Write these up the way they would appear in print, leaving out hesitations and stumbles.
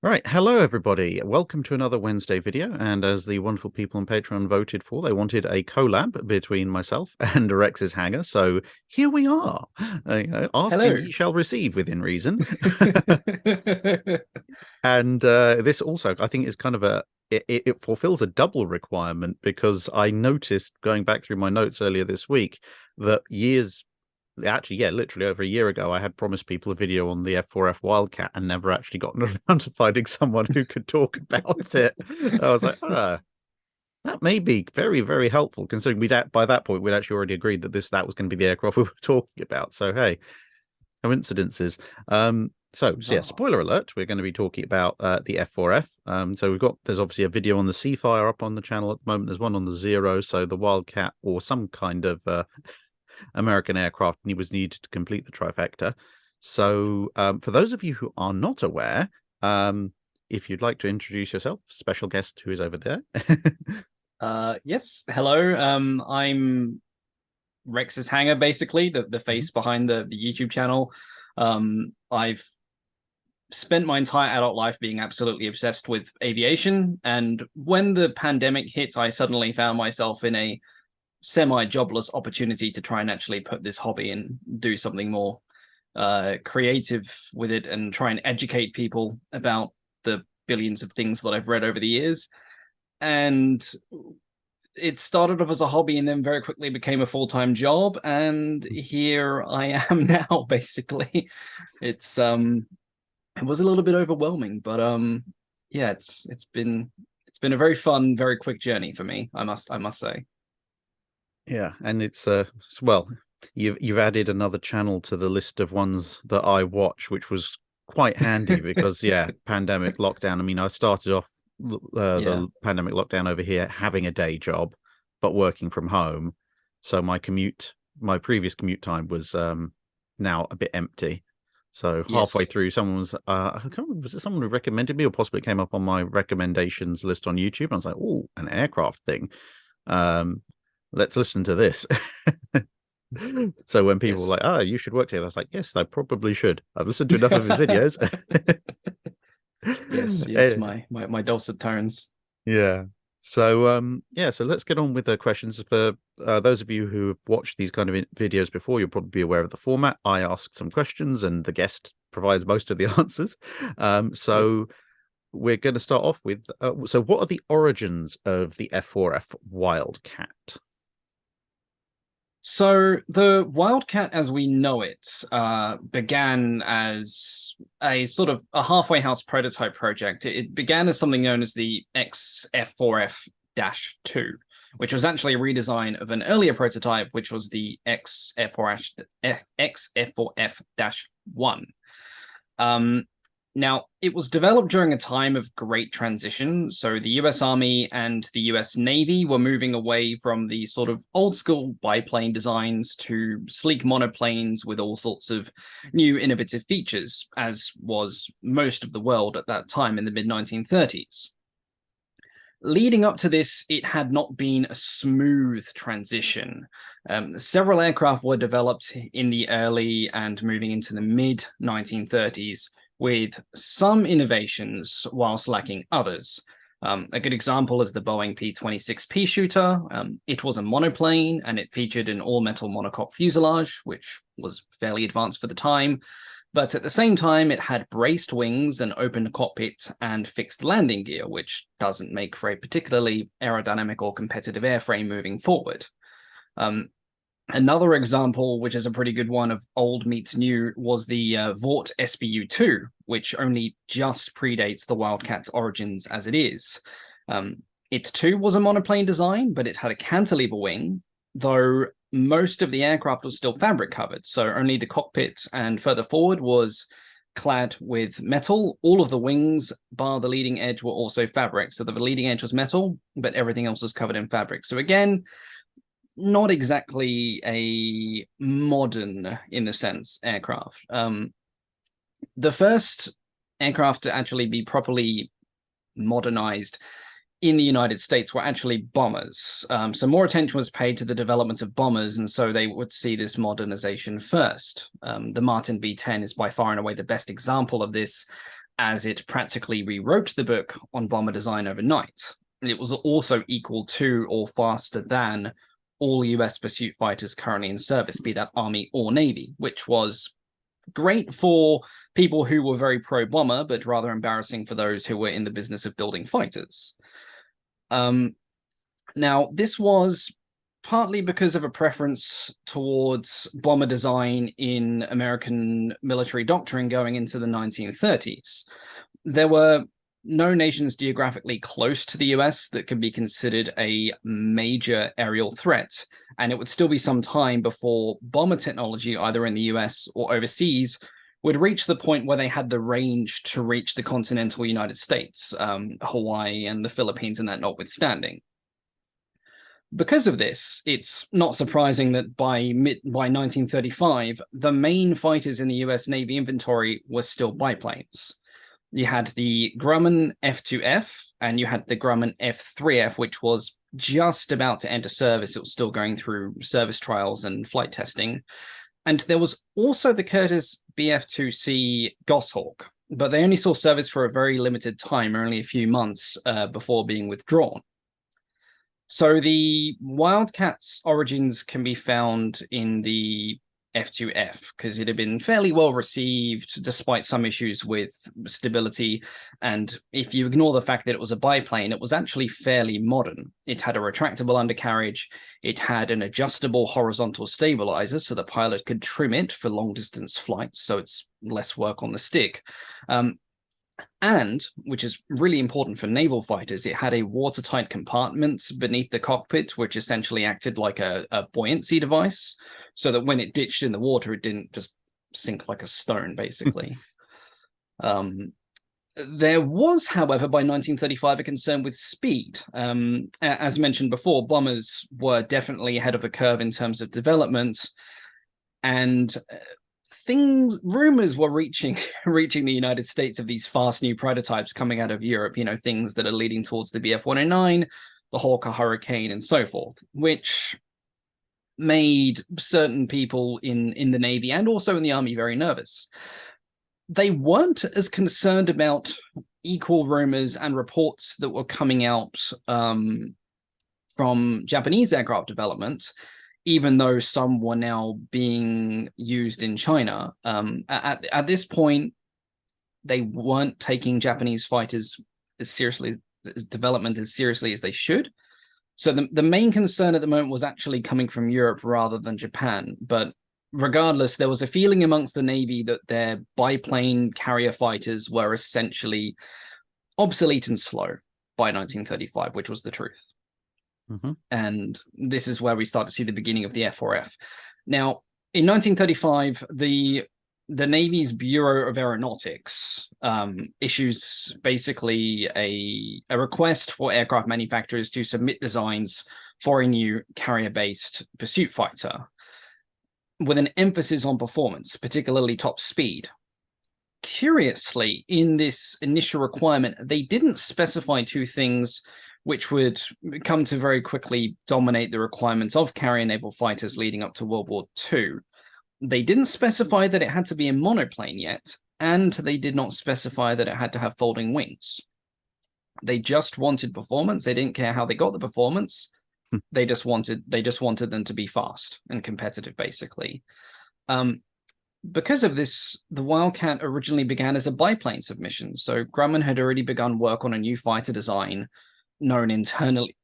Right, hello everybody. Welcome to another Wednesday video. And as the wonderful people on Patreon voted for, they wanted a collab between myself and Rex's Hangar. So here we are. Ask and Hello. ye shall receive within reason. And this also, I think, is kind of it fulfills a double requirement because I noticed going back through my notes earlier this week that actually, yeah, literally over a year ago, I had promised people a video on the F4F Wildcat and never actually gotten around to finding someone who could talk about it. I was like, that may be very, very helpful, considering by that point we'd actually already agreed that that was going to be the aircraft we were talking about. So hey, coincidences. So yeah, Bizarre. spoiler alert, we're going to be talking about the F4F. So there's obviously a video on the Seafire up on the channel at the moment. There's one on the Zero, so the Wildcat or some kind of American aircraft was needed to complete the trifecta. So, for those of you who are not aware, if you'd like to introduce yourself, special guest who is over there. Yes. Hello. I'm Rex's Hangar, basically, the Mhm. face behind the YouTube channel. I've spent my entire adult life being absolutely obsessed with aviation, and when the pandemic hit, I suddenly found myself in a semi-jobless opportunity to try and actually put this hobby and do something more creative with it and try and educate people about the billions of things that I've read over the years. And it started off as a hobby and then very quickly became a full-time job. And here I am now, basically. It's it was a little bit overwhelming, but yeah, it's been a very fun, very quick journey for me, I must say. Yeah, and well, you've added another channel to the list of ones that I watch, which was quite handy because yeah, pandemic lockdown. I mean, I started off Yeah. the pandemic lockdown over here having a day job, but working from home. So my previous commute time was now a bit empty. So halfway Yes. through, I can't remember, was it someone who recommended me, or possibly it came up on my recommendations list on YouTube? I was like, oh, an aircraft thing. Um, let's listen to this. So when people were Yes. like, "Oh, you should work here," I was like, "Yes, I probably should. I've listened to enough of his videos." Yes, yes, Eh, my dulcet tones. yeah. So yeah, so let's get on with the questions. For those of you who have watched these kind of videos before, you'll probably be aware of the format. I ask some questions, and the guest provides most of the answers. Yep. So we're going to start off with so what are the origins of the F4F Wildcat? So the Wildcat, as we know it, began as a sort of a halfway house prototype project. It began as something known as the XF4F-2, which was actually a redesign of an earlier prototype, which was the XF4F-1. Now, it was developed during a time of great transition. So the US Army and the US Navy were moving away from the sort of old school biplane designs to sleek monoplanes with all sorts of new innovative features, as was most of the world at that time in the mid 1930s. Leading up to this, it had not been a smooth transition. Several aircraft were developed in the early and moving into the mid 1930s with some innovations whilst lacking others. A good example is the Boeing P-26 Pea Shooter. It was a monoplane and it featured an all-metal monocoque fuselage, which was fairly advanced for the time. But at the same time, it had braced wings, an open cockpit, and fixed landing gear, which doesn't make for a particularly aerodynamic or competitive airframe moving forward. Um, Another example, which is a pretty good one of old meets new, was the Vought SBU-2, which only just predates the Wildcat's origins as it is. It too was a monoplane design, but it had a cantilever wing, though most of the aircraft was still fabric covered, so only the cockpit and further forward was clad with metal. All of the wings, bar the leading edge, were also fabric. So the leading edge was metal, but everything else was covered in fabric. So again, not exactly a modern, in the sense, aircraft. The first aircraft to actually be properly modernized in the United States were actually bombers. So more attention was paid to the development of bombers, and so they would see this modernization first. The Martin B-10 is by far and away the best example of this, as it practically rewrote the book on bomber design overnight. It was also equal to or faster than all US pursuit fighters currently in service, be that Army or Navy, which was great for people who were very pro-bomber, but rather embarrassing for those who were in the business of building fighters. Now, this was partly because of a preference towards bomber design in American military doctrine going into the 1930s. There were no nations geographically close to the US that could be considered a major aerial threat, and it would still be some time before bomber technology, either in the US or overseas, would reach the point where they had the range to reach the continental United States, Hawaii and the Philippines and that notwithstanding. Because of this, it's not surprising that by 1935, the main fighters in the US Navy inventory were still biplanes. You had the Grumman F4F and you had the Grumman F4F, which was just about to enter service. It was still going through service trials and flight testing. And there was also the Curtiss BF2C Goshawk, but they only saw service for a very limited time, only a few months before being withdrawn. So the Wildcat's origins can be found in the F4F because it had been fairly well received despite some issues with stability. And if you ignore the fact that it was a biplane, it was actually fairly modern. It had a retractable undercarriage. It had an adjustable horizontal stabilizer so the pilot could trim it for long distance flights, so it's less work on the stick. And, which is really important for naval fighters, it had a watertight compartment beneath the cockpit, which essentially acted like a buoyancy device, so that when it ditched in the water, it didn't just sink like a stone, basically. There was, however, by 1935, a concern with speed. As mentioned before, bombers were definitely ahead of the curve in terms of development, and rumors were reaching the United States of these fast new prototypes coming out of Europe, things that are leading towards the BF-109, the Hawker Hurricane, and so forth, which made certain people in the Navy and also in the Army very nervous. They weren't as concerned about equal rumors and reports that were coming out from Japanese aircraft development, even though some were now being used in China. At this point, they weren't taking Japanese fighters as seriously as development as seriously as they should. So the main concern at the moment was actually coming from Europe rather than Japan. But regardless, there was a feeling amongst the Navy that their biplane carrier fighters were essentially obsolete and slow by 1935, which was the truth. And this is where we start to see the beginning of the F4F. Now, in 1935, the Navy's Bureau of Aeronautics issues basically a request for aircraft manufacturers to submit designs for a new carrier-based pursuit fighter with an emphasis on performance, particularly top speed. Curiously, in this initial requirement, they didn't specify two things which would come to very quickly dominate the requirements of carrier naval fighters leading up to World War II. They didn't specify that it had to be a monoplane yet, and they did not specify that it had to have folding wings. They just wanted performance. They didn't care how they got the performance. They just wanted them to be fast and competitive, basically. Because of this, the Wildcat originally began as a biplane submission. So Grumman had already begun work on a new fighter design known internally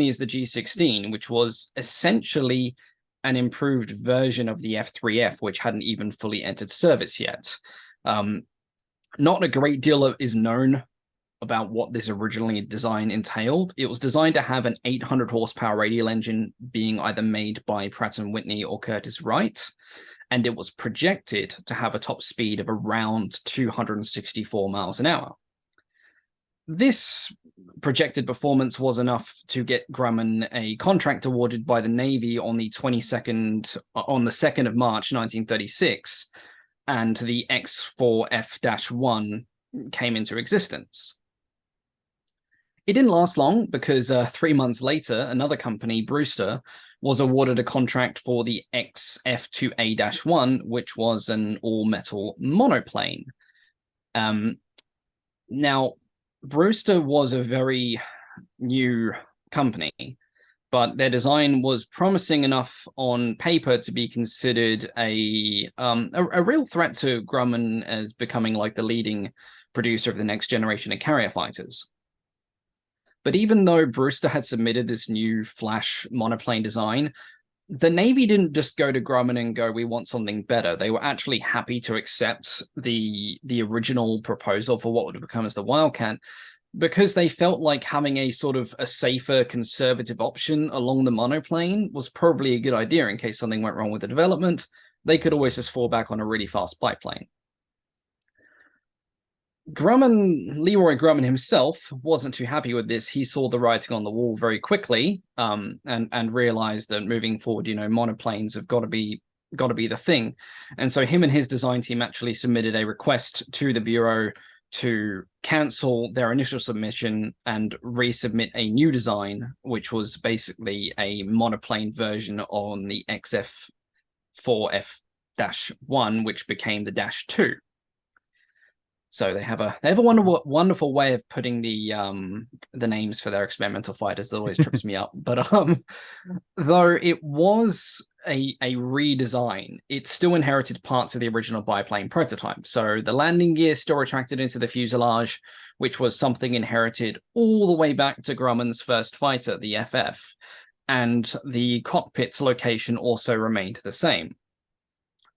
as the G-16, which was essentially an improved version of the F4F, which hadn't even fully entered service yet. Not a great deal is known about what this originally design entailed. It was designed to have an 800 horsepower radial engine being either made by Pratt & Whitney or Curtiss-Wright, and it was projected to have a top speed of around 264 miles an hour. This projected performance was enough to get Grumman a contract awarded by the Navy on the 2nd of March 1936, and the X4F-1 came into existence. It didn't last long because 3 months later, another company, Brewster, was awarded a contract for the XF2A-1, which was an all-metal monoplane. Um, Now, Brewster was a very new company, but their design was promising enough on paper to be considered a real threat to Grumman as becoming like the leading producer of the next generation of carrier fighters. But even though Brewster had submitted this new Flash monoplane design, the Navy didn't just go to Grumman and go, "We want something better." They were actually happy to accept the original proposal for what would become as the Wildcat, because they felt like having a sort of a safer conservative option along the monoplane was probably a good idea in case something went wrong with the development. They could always just fall back on a really fast biplane. Leroy Grumman himself wasn't too happy with this. He saw the writing on the wall very quickly, and realized that moving forward, monoplanes have got to be the thing. And so him and his design team actually submitted a request to the Bureau to cancel their initial submission and resubmit a new design, which was basically a monoplane version on the XF4F-1, which became the -2. So they have a wonderful way of putting the names for their experimental fighters that always trips me up. But though it was a redesign, it still inherited parts of the original biplane prototype. So the landing gear still retracted into the fuselage, which was something inherited all the way back to Grumman's first fighter, the FF, and the cockpit's location also remained the same.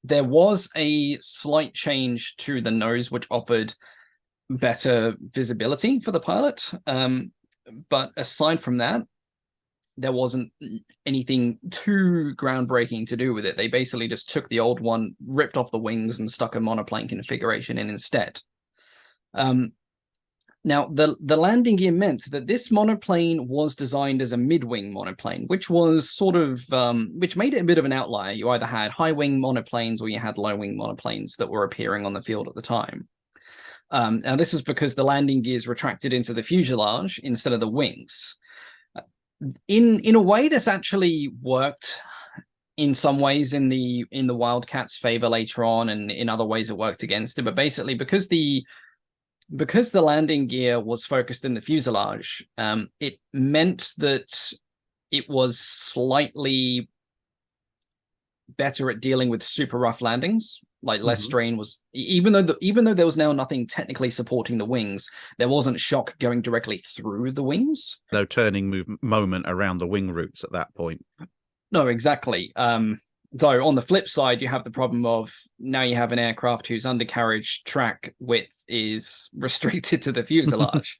There was a slight change to the nose, which offered better visibility for the pilot. But aside from that, there wasn't anything too groundbreaking to do with it. They basically just took the old one, ripped off the wings, and stuck a monoplane configuration in instead. Now, the landing gear meant that this monoplane was designed as a mid-wing monoplane, which was sort of which made it a bit of an outlier. You either had high-wing monoplanes or you had low-wing monoplanes that were appearing on the field at the time. Now, this is because the landing gears retracted into the fuselage instead of the wings. In a way, this actually worked in some ways in the Wildcat's favor later on, and in other ways it worked against it. But basically, because the landing gear was focused in the fuselage, it meant that it was slightly better at dealing with super rough landings. Like less strain was, even though there was now nothing technically supporting the wings, there wasn't shock going directly through the wings. No turning moment around the wing roots at that point. No, exactly. Though on the flip side, you have the problem of now you have an aircraft whose undercarriage track width is restricted to the fuselage,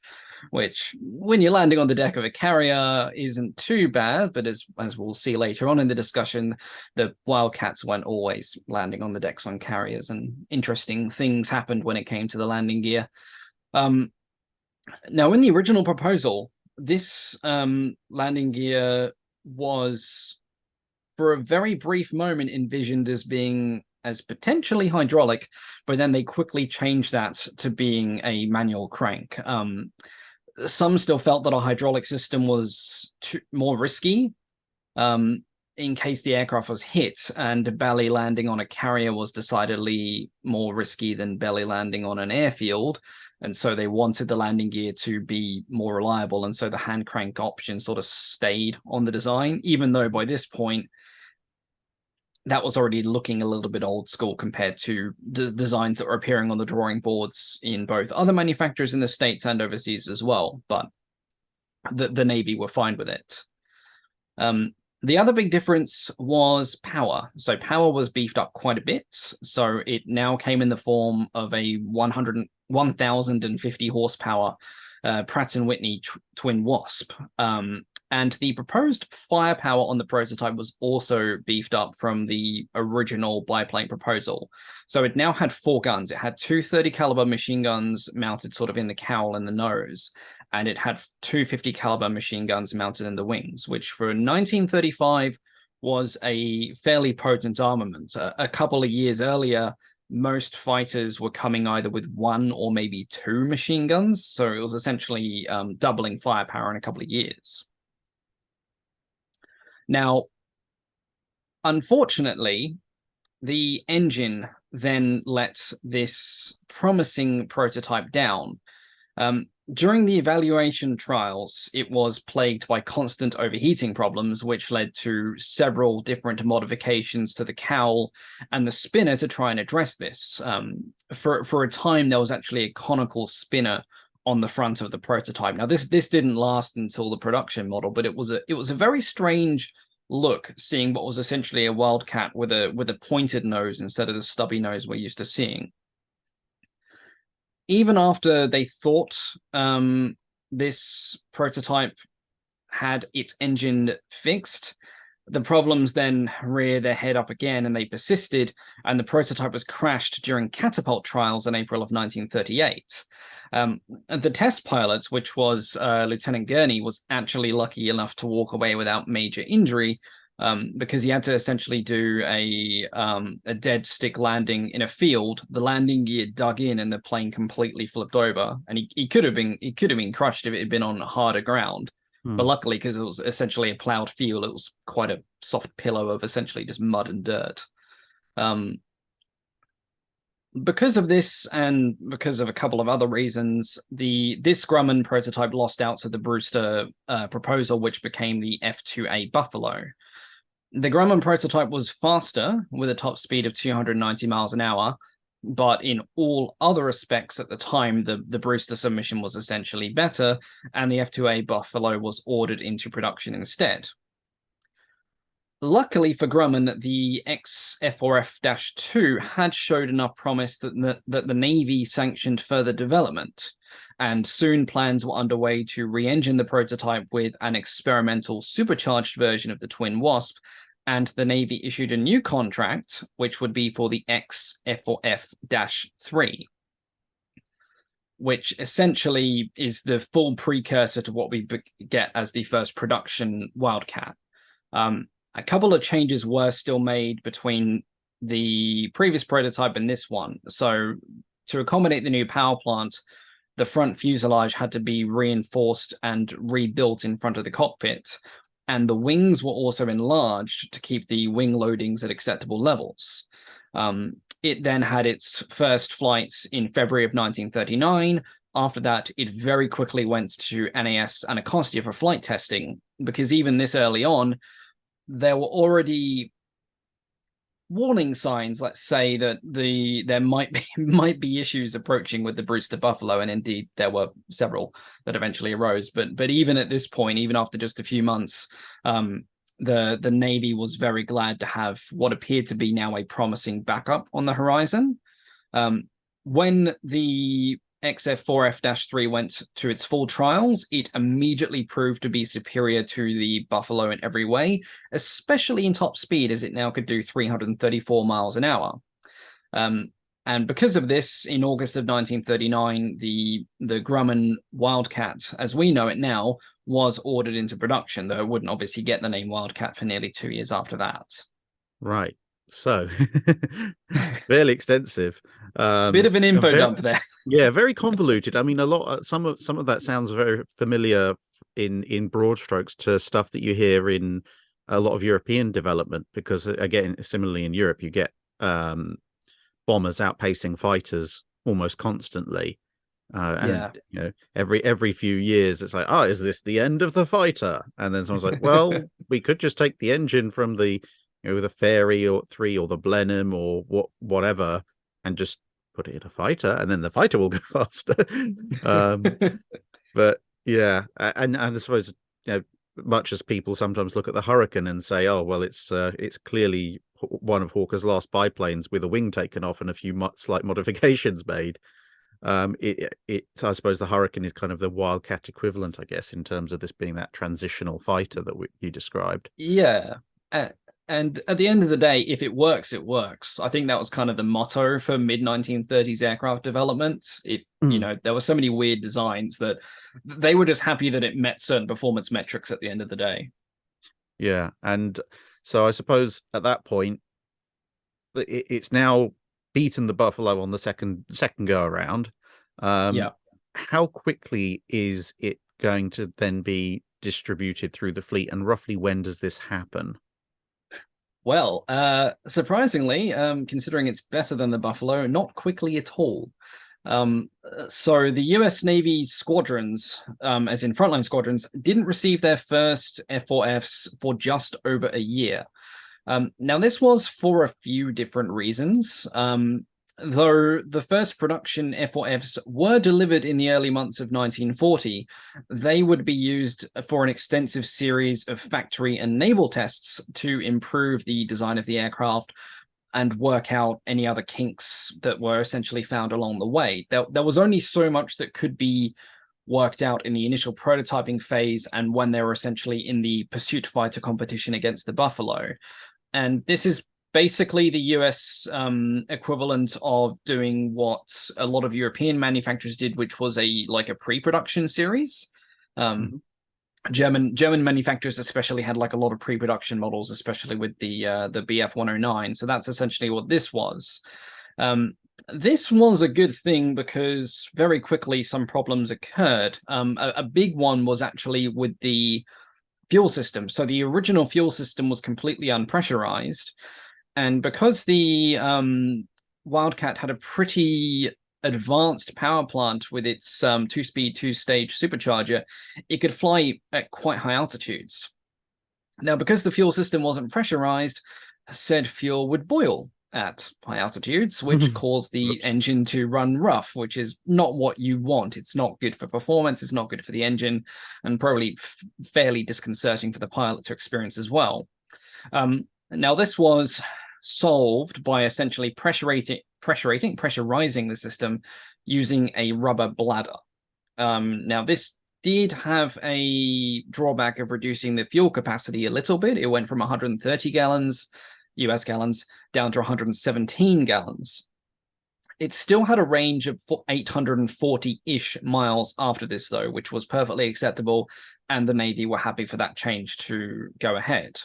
which, when you're landing on the deck of a carrier, isn't too bad. But as we'll see later on in the discussion, the Wildcats weren't always landing on the decks on carriers, and interesting things happened when it came to the landing gear. Now, in the original proposal, this landing gear was, for a very brief moment, envisioned as being as potentially hydraulic, but then they quickly changed that to being a manual crank. Some still felt that a hydraulic system was more risky in case the aircraft was hit, and belly landing on a carrier was decidedly more risky than belly landing on an airfield. And so they wanted the landing gear to be more reliable. And so the hand crank option sort of stayed on the design, even though by this point, that was already looking a little bit old school compared to designs that were appearing on the drawing boards in both other manufacturers in the States and overseas as well. But the Navy were fine with it. The other big difference was power. So power was beefed up quite a bit. So it now came in the form of a 1,050 horsepower Pratt & Whitney Twin Wasp. And the proposed firepower on the prototype was also beefed up from the original biplane proposal. So it now had 4 guns. It had 2 30 caliber machine guns mounted sort of in the cowl and the nose, and it had 2 50 caliber machine guns mounted in the wings, which for 1935 was a fairly potent armament. A couple of years earlier, most fighters were coming either with 1 or maybe 2 machine guns, so it was essentially doubling firepower in a couple of years. Now, unfortunately, the engine then let this promising prototype down. During the evaluation trials, it was plagued by constant overheating problems, which led to several different modifications to the cowl and the spinner to try and address this. For a time, there was actually a conical spinner on the front of the prototype. Now, this didn't last until the production model, but it was a very strange look, seeing what was essentially a Wildcat with a pointed nose instead of the stubby nose we're used to seeing. Even after they thought this prototype had its engine fixed, the problems then rear their head up again, and they persisted, and the prototype was crashed during catapult trials in April of 1938. The test pilot, which was Lieutenant Gurney, was actually lucky enough to walk away without major injury, because he had to essentially do a dead stick landing in a field. The landing gear dug in, and the plane completely flipped over. And he could have been crushed if it had been on harder ground. But luckily, because it was essentially a plowed field, it was quite a soft pillow of essentially just mud and dirt. Because of this, and because of a couple of other reasons, this Grumman prototype lost out to the Brewster proposal, which became the F2A Buffalo. The Grumman prototype was faster, with a top speed of 290 miles an hour, but in all other respects at the time, the Brewster submission was essentially better, and the F2A Buffalo was ordered into production instead. Luckily for Grumman, the F4F-2 had showed enough promise that the Navy sanctioned further development, and soon plans were underway to re-engine the prototype with an experimental supercharged version of the Twin Wasp, and the Navy issued a new contract, which would be for the F4F-3, which essentially is the full precursor to what we get as the first production Wildcat. A couple of changes were still made between the previous prototype and this one. So to accommodate the new power plant, the front fuselage had to be reinforced and rebuilt in front of the cockpit, and the wings were also enlarged to keep the wing loadings at acceptable levels. It then had its first flights in February of 1939. After that, it very quickly went to NAS Anacostia for flight testing, because even this early on, there were already warning signs, let's say, that there might be issues approaching with the Brewster Buffalo, and indeed there were several that eventually arose. But even at this point, even after just a few months, the Navy was very glad to have what appeared to be now a promising backup on the horizon. When the XF4F-3 went to its full trials, it immediately proved to be superior to the Buffalo in every way, especially in top speed, as it now could do 334 miles an hour. And because of this, in August of 1939, the Grumman Wildcat, as we know it now, was ordered into production, though it wouldn't obviously get the name Wildcat for nearly 2 years after that. Right. So, fairly extensive. Bit of an info dump there. Yeah, very convoluted. I mean, some of that sounds very familiar in broad strokes to stuff that you hear in a lot of European development, because again, similarly in Europe, you get bombers outpacing fighters almost constantly. And you know, every few years, it's like, is this the end of the fighter? And then someone's like, well, we could just take the engine from the the Fairy or 3 or the Blenheim or whatever, and just put it in a fighter, and then the fighter will go faster. But yeah, and I suppose, much as people sometimes look at the Hurricane and say, oh well, it's clearly one of Hawker's last biplanes with a wing taken off and a few slight modifications made. I suppose the Hurricane is kind of the Wildcat equivalent, I guess, in terms of this being that transitional fighter that you described. Yeah. And at the end of the day, if it works, it works. I think that was kind of the motto for mid-1930s aircraft development. There were so many weird designs that they were just happy that it met certain performance metrics at the end of the day. Yeah, and so I suppose at that point, it's now beaten the Buffalo on the second go around. Yeah. How quickly is it going to then be distributed through the fleet, and roughly when does this happen? Well, surprisingly, considering it's better than the Buffalo, not quickly at all. So the US Navy's squadrons, as in frontline squadrons, didn't receive their first F4Fs for just over a year. Now, this was for a few different reasons. Though the first production F4Fs were delivered in the early months of 1940, they would be used for an extensive series of factory and naval tests to improve the design of the aircraft and work out any other kinks that were essentially found along the way. There was only so much that could be worked out in the initial prototyping phase and when they were essentially in the pursuit fighter competition against the Buffalo. And this is basically the US equivalent of doing what a lot of European manufacturers did, which was a pre-production series. Mhm. German manufacturers especially had like a lot of pre-production models, especially with the BF 109. So that's essentially what this was. This was a good thing because very quickly some problems occurred. A big one was actually with the fuel system. So the original fuel system was completely unpressurized, and because the Wildcat had a pretty advanced power plant with its two-speed, two-stage supercharger, it could fly at quite high altitudes. Now, because the fuel system wasn't pressurized, said fuel would boil at high altitudes, which caused the engine to run rough, which is not what you want. It's not good for performance, it's not good for the engine, and probably fairly disconcerting for the pilot to experience as well. Now, this was solved by essentially pressurizing the system using a rubber bladder. Now, this did have a drawback of reducing the fuel capacity a little bit. It went from 130 gallons, US gallons, down to 117 gallons. It still had a range of 840-ish miles after this, though, which was perfectly acceptable, and the Navy were happy for that change to go ahead.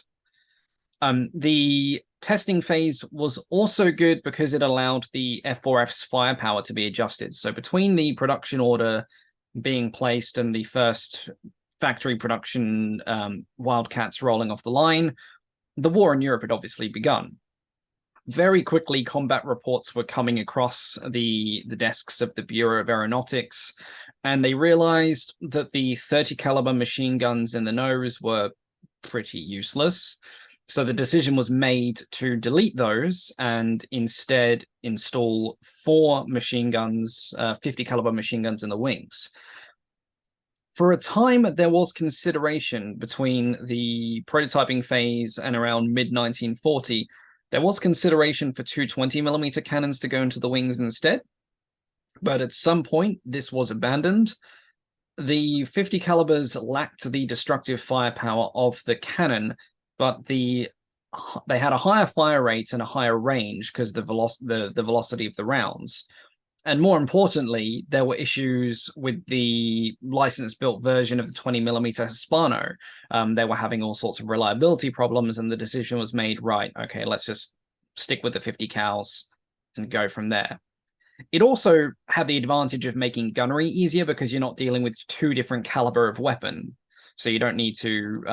The testing phase was also good because it allowed the F4F's firepower to be adjusted. So between the production order being placed and the first factory production Wildcats rolling off the line, the war in Europe had obviously begun. Very quickly, combat reports were coming across the desks of the Bureau of Aeronautics, and they realized that the 30 caliber machine guns in the nose were pretty useless. So the decision was made to delete those and instead install 4 machine guns, 50 caliber machine guns in the wings. For a time, there was consideration between the prototyping phase and around mid-1940. There was consideration for 220mm cannons to go into the wings instead, but at some point, this was abandoned. The 50 calibers lacked the destructive firepower of the cannon, but they had a higher fire rate and a higher range because the velocity of the rounds. And more importantly, there were issues with the license-built version of the 20mm Hispano. They were having all sorts of reliability problems, and the decision was made, right, okay, let's just stick with the 50 cals and go from there. It also had the advantage of making gunnery easier because you're not dealing with 2 different caliber of weapon. So you don't need to,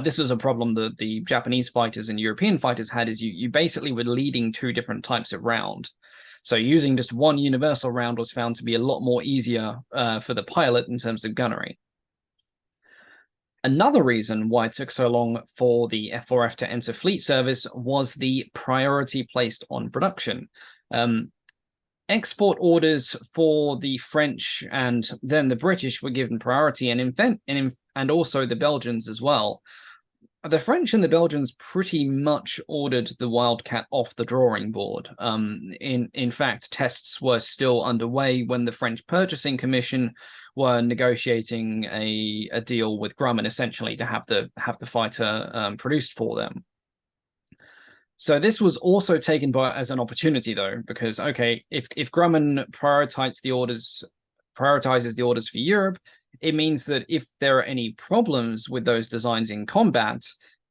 this is a problem that the Japanese fighters and European fighters had, is you basically were leading 2 different types of round. So using just one universal round was found to be a lot more easier for the pilot in terms of gunnery. Another reason why it took so long for the F4F to enter fleet service was the priority placed on production. Export orders for the French and then the British were given priority, and also the Belgians as well. The French and the Belgians pretty much ordered the Wildcat off the drawing board. In fact, tests were still underway when the French Purchasing Commission were negotiating a deal with Grumman, essentially to have the fighter produced for them. So this was also taken as an opportunity, though, because okay, if Grumman prioritizes the orders for Europe, it means that if there are any problems with those designs in combat,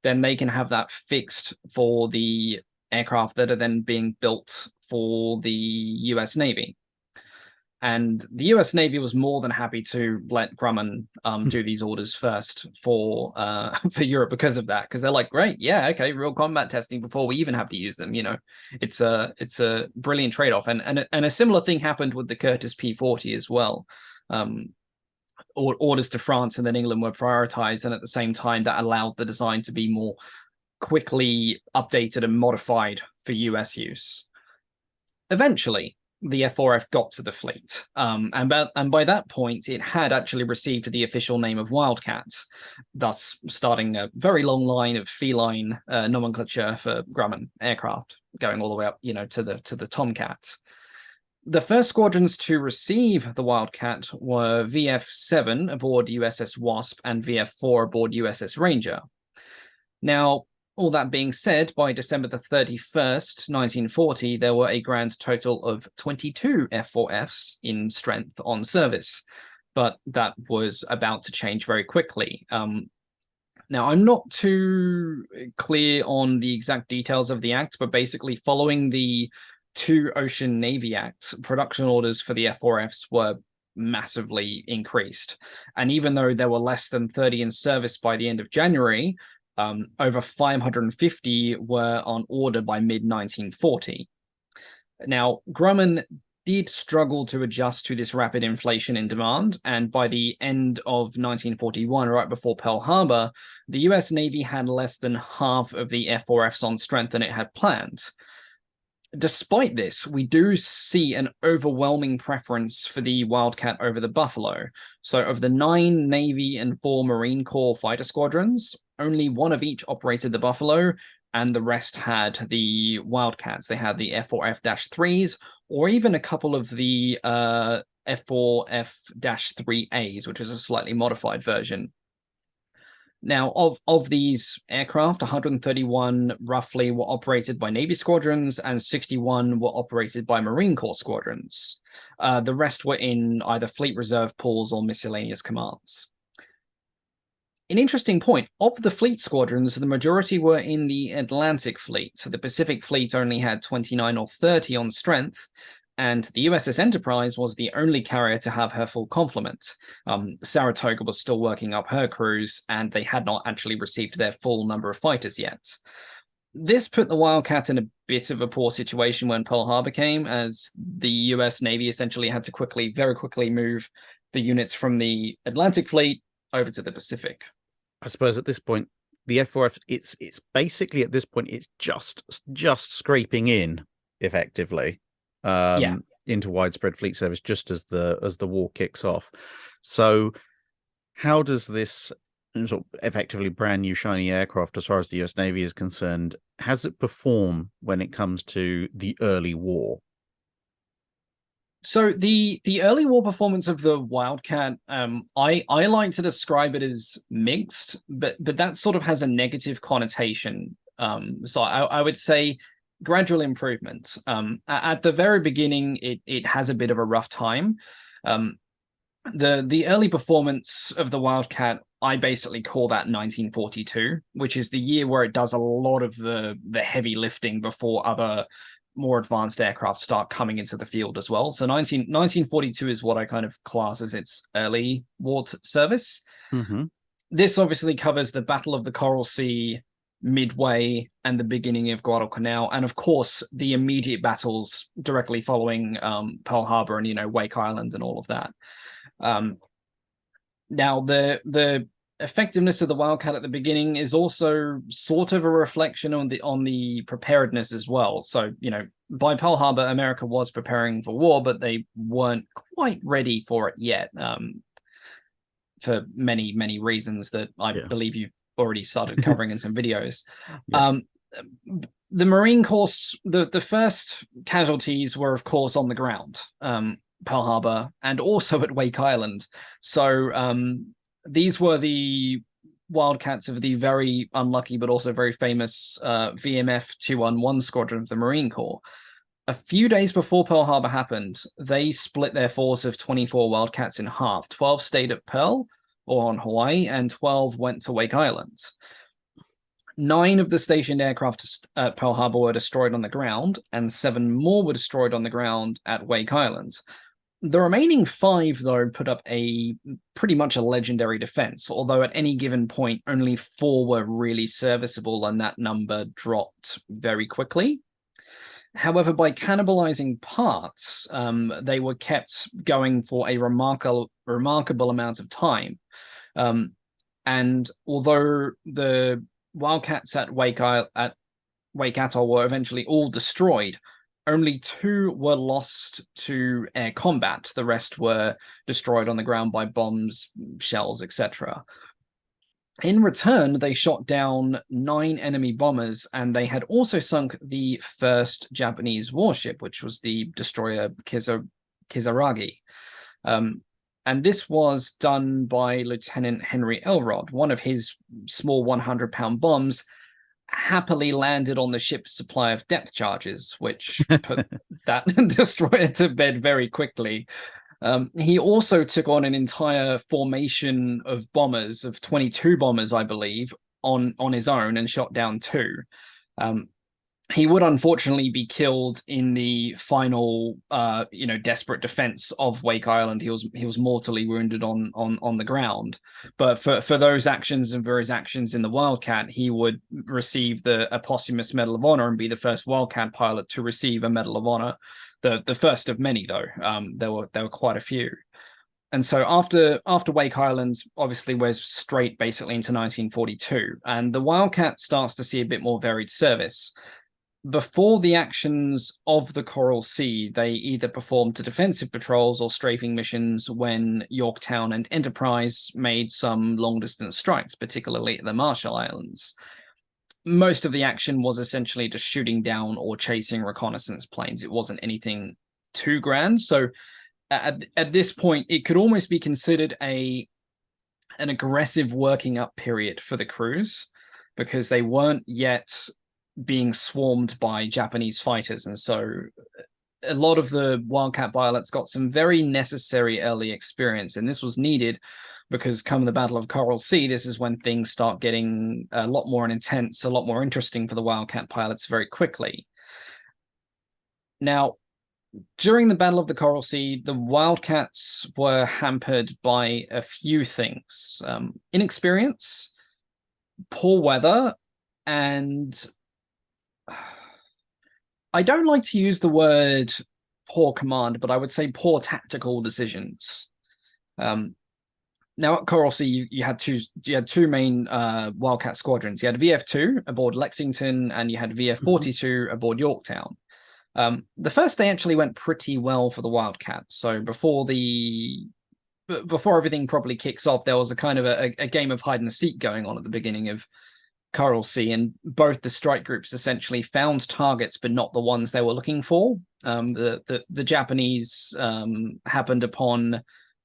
then they can have that fixed for the aircraft that are then being built for the US Navy. And the US Navy was more than happy to let Grumman do these orders first for for Europe because of that. Because they're like, great, yeah, okay, real combat testing before we even have to use them. You know, it's a brilliant trade-off. And a similar thing happened with the Curtiss P40 as well. Orders to France and then England were prioritized, and at the same time that allowed the design to be more quickly updated and modified for US use. Eventually, the F4F got to the fleet, and by that point, it had actually received the official name of Wildcat, thus starting a very long line of feline nomenclature for Grumman aircraft, going all the way up, you know, to the Tomcat. The first squadrons to receive the Wildcat were VF7 aboard USS Wasp and VF4 aboard USS Ranger. Now, all that being said, by December the 31st, 1940, there were a grand total of 22 F4Fs in strength on service, but that was about to change very quickly. Now, I'm not too clear on the exact details of the act, but basically following the Two Ocean Navy Act, production orders for the F4Fs were massively increased. And even though there were less than 30 in service by the end of January, over 550 were on order by mid-1940. Now, Grumman did struggle to adjust to this rapid inflation in demand, and by the end of 1941, right before Pearl Harbor, the US Navy had less than half of the F4Fs on strength than it had planned. Despite this, we do see an overwhelming preference for the Wildcat over the Buffalo. So of the 9 Navy and 4 Marine Corps fighter squadrons, only one of each operated the Buffalo, and the rest had the Wildcats. They had the F4F-3s, or even a couple of the F4F-3As, which is a slightly modified version. Now, of these aircraft, 131 roughly were operated by Navy squadrons and 61 were operated by Marine Corps squadrons. The rest were in either fleet reserve pools or miscellaneous commands. An interesting point, of the fleet squadrons, the majority were in the Atlantic Fleet, so the Pacific Fleet only had 29 or 30 on strength, and the USS Enterprise was the only carrier to have her full complement. Saratoga was still working up her crews, and they had not actually received their full number of fighters yet. This put the Wildcat in a bit of a poor situation when Pearl Harbor came, as the US Navy essentially had to very quickly move the units from the Atlantic Fleet over to the Pacific. I suppose at this point, the F4F, it's basically at this point, it's just scraping in effectively. Into widespread fleet service just as the war kicks off. So how does this sort of effectively brand new shiny aircraft, as far as the US Navy is concerned, how does it perform when it comes to the early war? So the early war performance of the Wildcat, I like to describe it as mixed, but that sort of has a negative connotation. So I would say gradual improvement. At the very beginning, it has a bit of a rough time. The early performance of the Wildcat, I basically call that 1942, which is the year where it does a lot of the heavy lifting before other more advanced aircraft start coming into the field as well. So 1942 is what I kind of class as its early war service. Mm-hmm. This obviously covers the Battle of the Coral Sea, Midway, and the beginning of Guadalcanal, and of course the immediate battles directly following Pearl Harbor and, you know, Wake Island and all of that. Now the effectiveness of the Wildcat at the beginning is also sort of a reflection on the preparedness as well. So, you know, by Pearl Harbor, America was preparing for war, but they weren't quite ready for it yet, for many reasons that I believe you've already started covering in some videos. The Marine Corps, the first casualties were, of course, on the ground, Pearl Harbor, and also at Wake Island. So these were the Wildcats of the very unlucky but also very famous VMF 211 Squadron of the Marine Corps. A few days before Pearl Harbor happened, they split their force of 24 Wildcats in half. 12 stayed at Pearl or on Hawaii, and 12 went to Wake Island. 9 of the stationed aircraft at Pearl Harbor were destroyed on the ground, and 7 more were destroyed on the ground at Wake Island. The remaining 5, though, put up a pretty much a legendary defense, although at any given point, only 4 were really serviceable, and that number dropped very quickly. However, by cannibalizing parts, they were kept going for a remarkable amount of time. And although the Wildcats at Wake Atoll were eventually all destroyed, only 2 were lost to air combat. The rest were destroyed on the ground by bombs, shells, etc. In return, they shot down 9 enemy bombers, and they had also sunk the first Japanese warship, which was the destroyer Kizaragi. And this was done by Lieutenant Henry Elrod. One of his small 100-pound bombs happily landed on the ship's supply of depth charges, which put that destroyer to bed very quickly. He also took on an entire formation of bombers, of 22 bombers, I believe, on his own, and shot down 2. He would unfortunately be killed in the final, desperate defense of Wake Island. He was mortally wounded on the ground. But for those actions and for his actions in the Wildcat, he would receive a posthumous Medal of Honor and be the first Wildcat pilot to receive a Medal of Honor. The first of many, though. There were quite a few. And so after Wake Island, obviously we're straight basically into 1942, and the Wildcat starts to see a bit more varied service. Before the actions of the Coral Sea, they either performed defensive patrols or strafing missions when Yorktown and Enterprise made some long-distance strikes, particularly at the Marshall Islands. Most of the action was essentially just shooting down or chasing reconnaissance planes. It wasn't anything too grand. So at this point, it could almost be considered an aggressive working up period for the crews, because they weren't yet being swarmed by Japanese fighters. And so a lot of the Wildcat pilots got some very necessary early experience, and this was needed because come the Battle of Coral Sea, this is when things start getting a lot more intense, a lot more interesting for the Wildcat pilots very quickly. Now, during the Battle of the Coral Sea, the Wildcats were hampered by a few things. Inexperience, poor weather, and I don't like to use the word poor command, but I would say poor tactical decisions. Now at Coral Sea, you had two main Wildcat squadrons. You had VF2 aboard Lexington, and you had VF42 aboard Yorktown. The first day actually went pretty well for the Wildcat. So before everything properly kicks off, there was a kind of a game of hide and seek going on at the beginning of Coral Sea, and both the strike groups essentially found targets, but not the ones they were looking for. The Japanese happened upon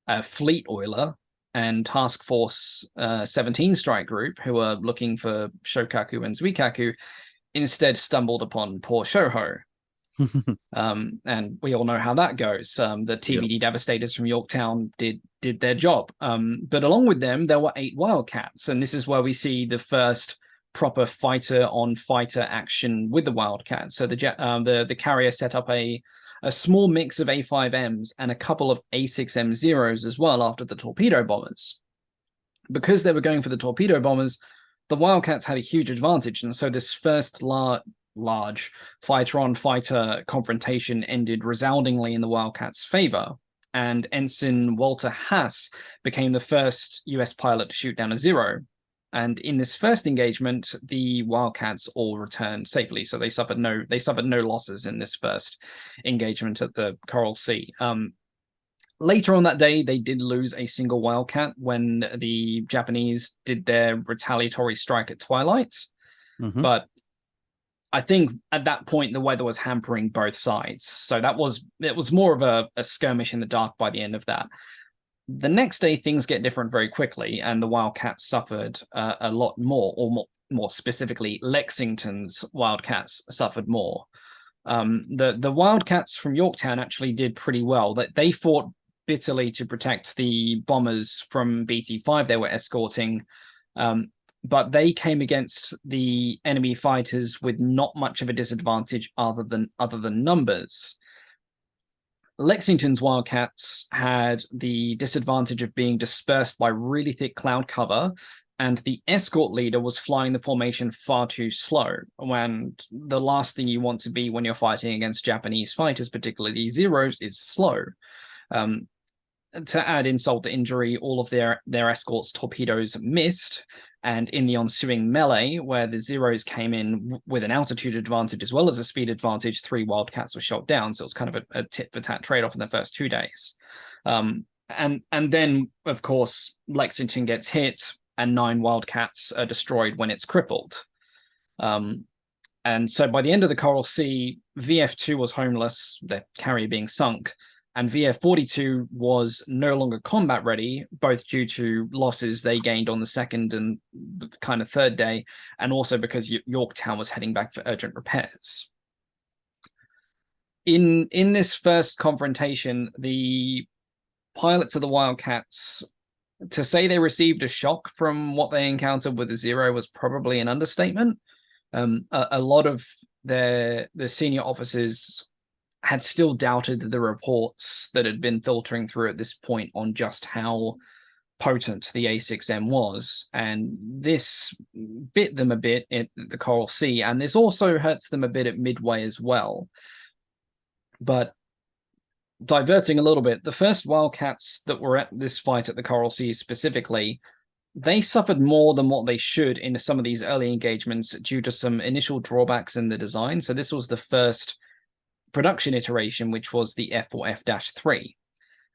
a fleet oiler and Task Force 17 strike group, who were looking for Shokaku and Zuikaku, instead stumbled upon poor Shoho. And we all know how that goes. The TBD Devastators from Yorktown did their job. But along with them, there were 8 Wildcats, and this is where we see the first proper fighter-on-fighter action with the Wildcat. So the carrier set up a small mix of A5Ms and a couple of A6M0s as well after the torpedo bombers. Because they were going for the torpedo bombers, the Wildcats had a huge advantage, and so this first large fighter-on-fighter confrontation ended resoundingly in the Wildcats' favor, and Ensign Walter Haas became the first US pilot to shoot down a Zero. And in this first engagement, the Wildcats all returned safely, so they suffered no losses in this first engagement at the Coral Sea. Later on that day, they did lose a single Wildcat when the Japanese did their retaliatory strike at twilight. But I think at that point, the weather was hampering both sides. So it was more of a skirmish in the dark by the end of that. The next day, things get different very quickly, and the Wildcats suffered a lot more, or more specifically, Lexington's Wildcats suffered more. The Wildcats from Yorktown actually did pretty well. That they fought bitterly to protect the bombers from BT-5 they were escorting, but they came against the enemy fighters with not much of a disadvantage other than numbers. Lexington's Wildcats had the disadvantage of being dispersed by really thick cloud cover, and the escort leader was flying the formation far too slow. When the last thing you want to be when you're fighting against Japanese fighters, particularly Zeros, is slow. To add insult to injury, all of their escorts torpedoes missed, and in the ensuing melee, where the Zeros came in with an altitude advantage as well as a speed advantage, 3 Wildcats were shot down. So it was kind of a tit-for-tat trade-off in the first 2 days. And then, of course, Lexington gets hit, and 9 Wildcats are destroyed when it's crippled. And so by the end of the Coral Sea, VF2 was homeless, the carrier being sunk, and VF42 was no longer combat ready, both due to losses they gained on the second and kind of third day, and also because Yorktown was heading back for urgent repairs. In this first confrontation, the pilots of the Wildcats, to say they received a shock from what they encountered with the Zero was probably an understatement. A lot of the senior officers had still doubted the reports that had been filtering through at this point on just how potent the A6M was. And this bit them a bit at the Coral Sea, and this also hurts them a bit at Midway as well. But diverting a little bit, the first Wildcats that were at this fight at the Coral Sea specifically, they suffered more than what they should in some of these early engagements due to some initial drawbacks in the design. So this was the first production iteration, which was the F4F-3.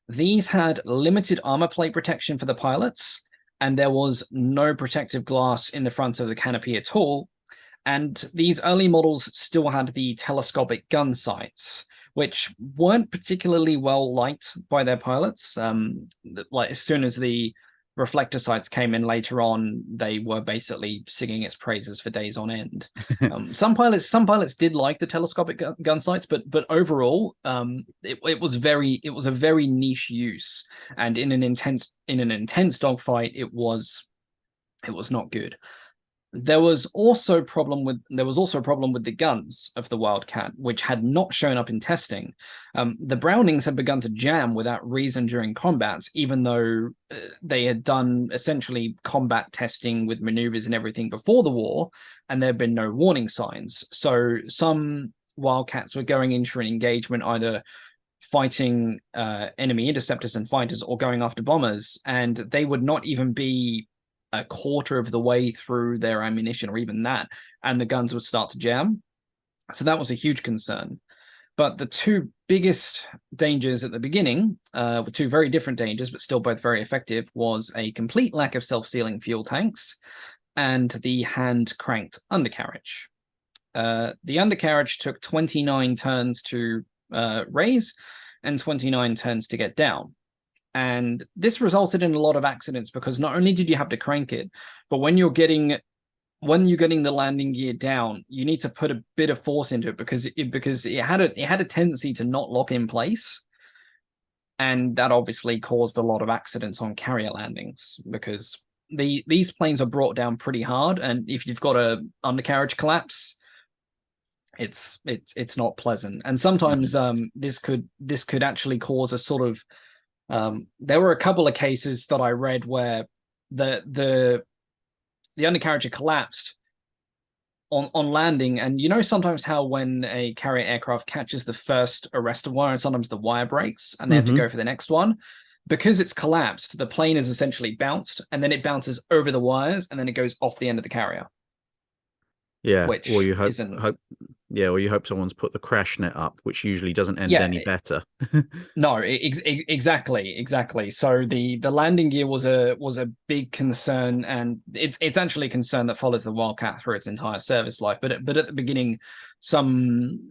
These had limited armor plate protection for the pilots, and there was no protective glass in the front of the canopy at all. And these early models still had the telescopic gun sights, which weren't particularly well liked by their pilots. Like as soon as the reflector sights came in later on, they were basically singing its praises for days on end. Some pilots did like the telescopic gun sights, but overall, it was a very niche use, and in an intense dogfight, it was not good. There was also a problem with the guns of the Wildcat, which had not shown up in testing. The Brownings had begun to jam without reason during combat, even though they had done essentially combat testing with maneuvers and everything before the war, and there had been no warning signs. So some Wildcats were going into an engagement either fighting enemy interceptors and fighters or going after bombers, and they would not even be a quarter of the way through their ammunition or even that, and the guns would start to jam. So that was a huge concern. But the 2 biggest dangers at the beginning, were 2 very different dangers, but still both very effective, was a complete lack of self-sealing fuel tanks and the hand-cranked undercarriage. The undercarriage took 29 turns to raise and 29 turns to get down. And this resulted in a lot of accidents because not only did you have to crank it, but when you're getting the landing gear down, you need to put a bit of force into it because it had a tendency to not lock in place, and that obviously caused a lot of accidents on carrier landings because these planes are brought down pretty hard, and if you've got a undercarriage collapse, it's not pleasant. And sometimes this could actually cause a sort of there were a couple of cases that I read where the undercarriage had collapsed on landing, and you know sometimes how when a carrier aircraft catches the first arrestor wire and sometimes the wire breaks and they have to go for the next one, because it's collapsed, the plane is essentially bounced, and then it bounces over the wires and then it goes off the end of the carrier. Yeah, which or you isn't... or you hope someone's put the crash net up, which usually doesn't end any better. No, exactly. So the landing gear was a big concern, and it's actually a concern that follows the Wildcat through its entire service life. But at the beginning, some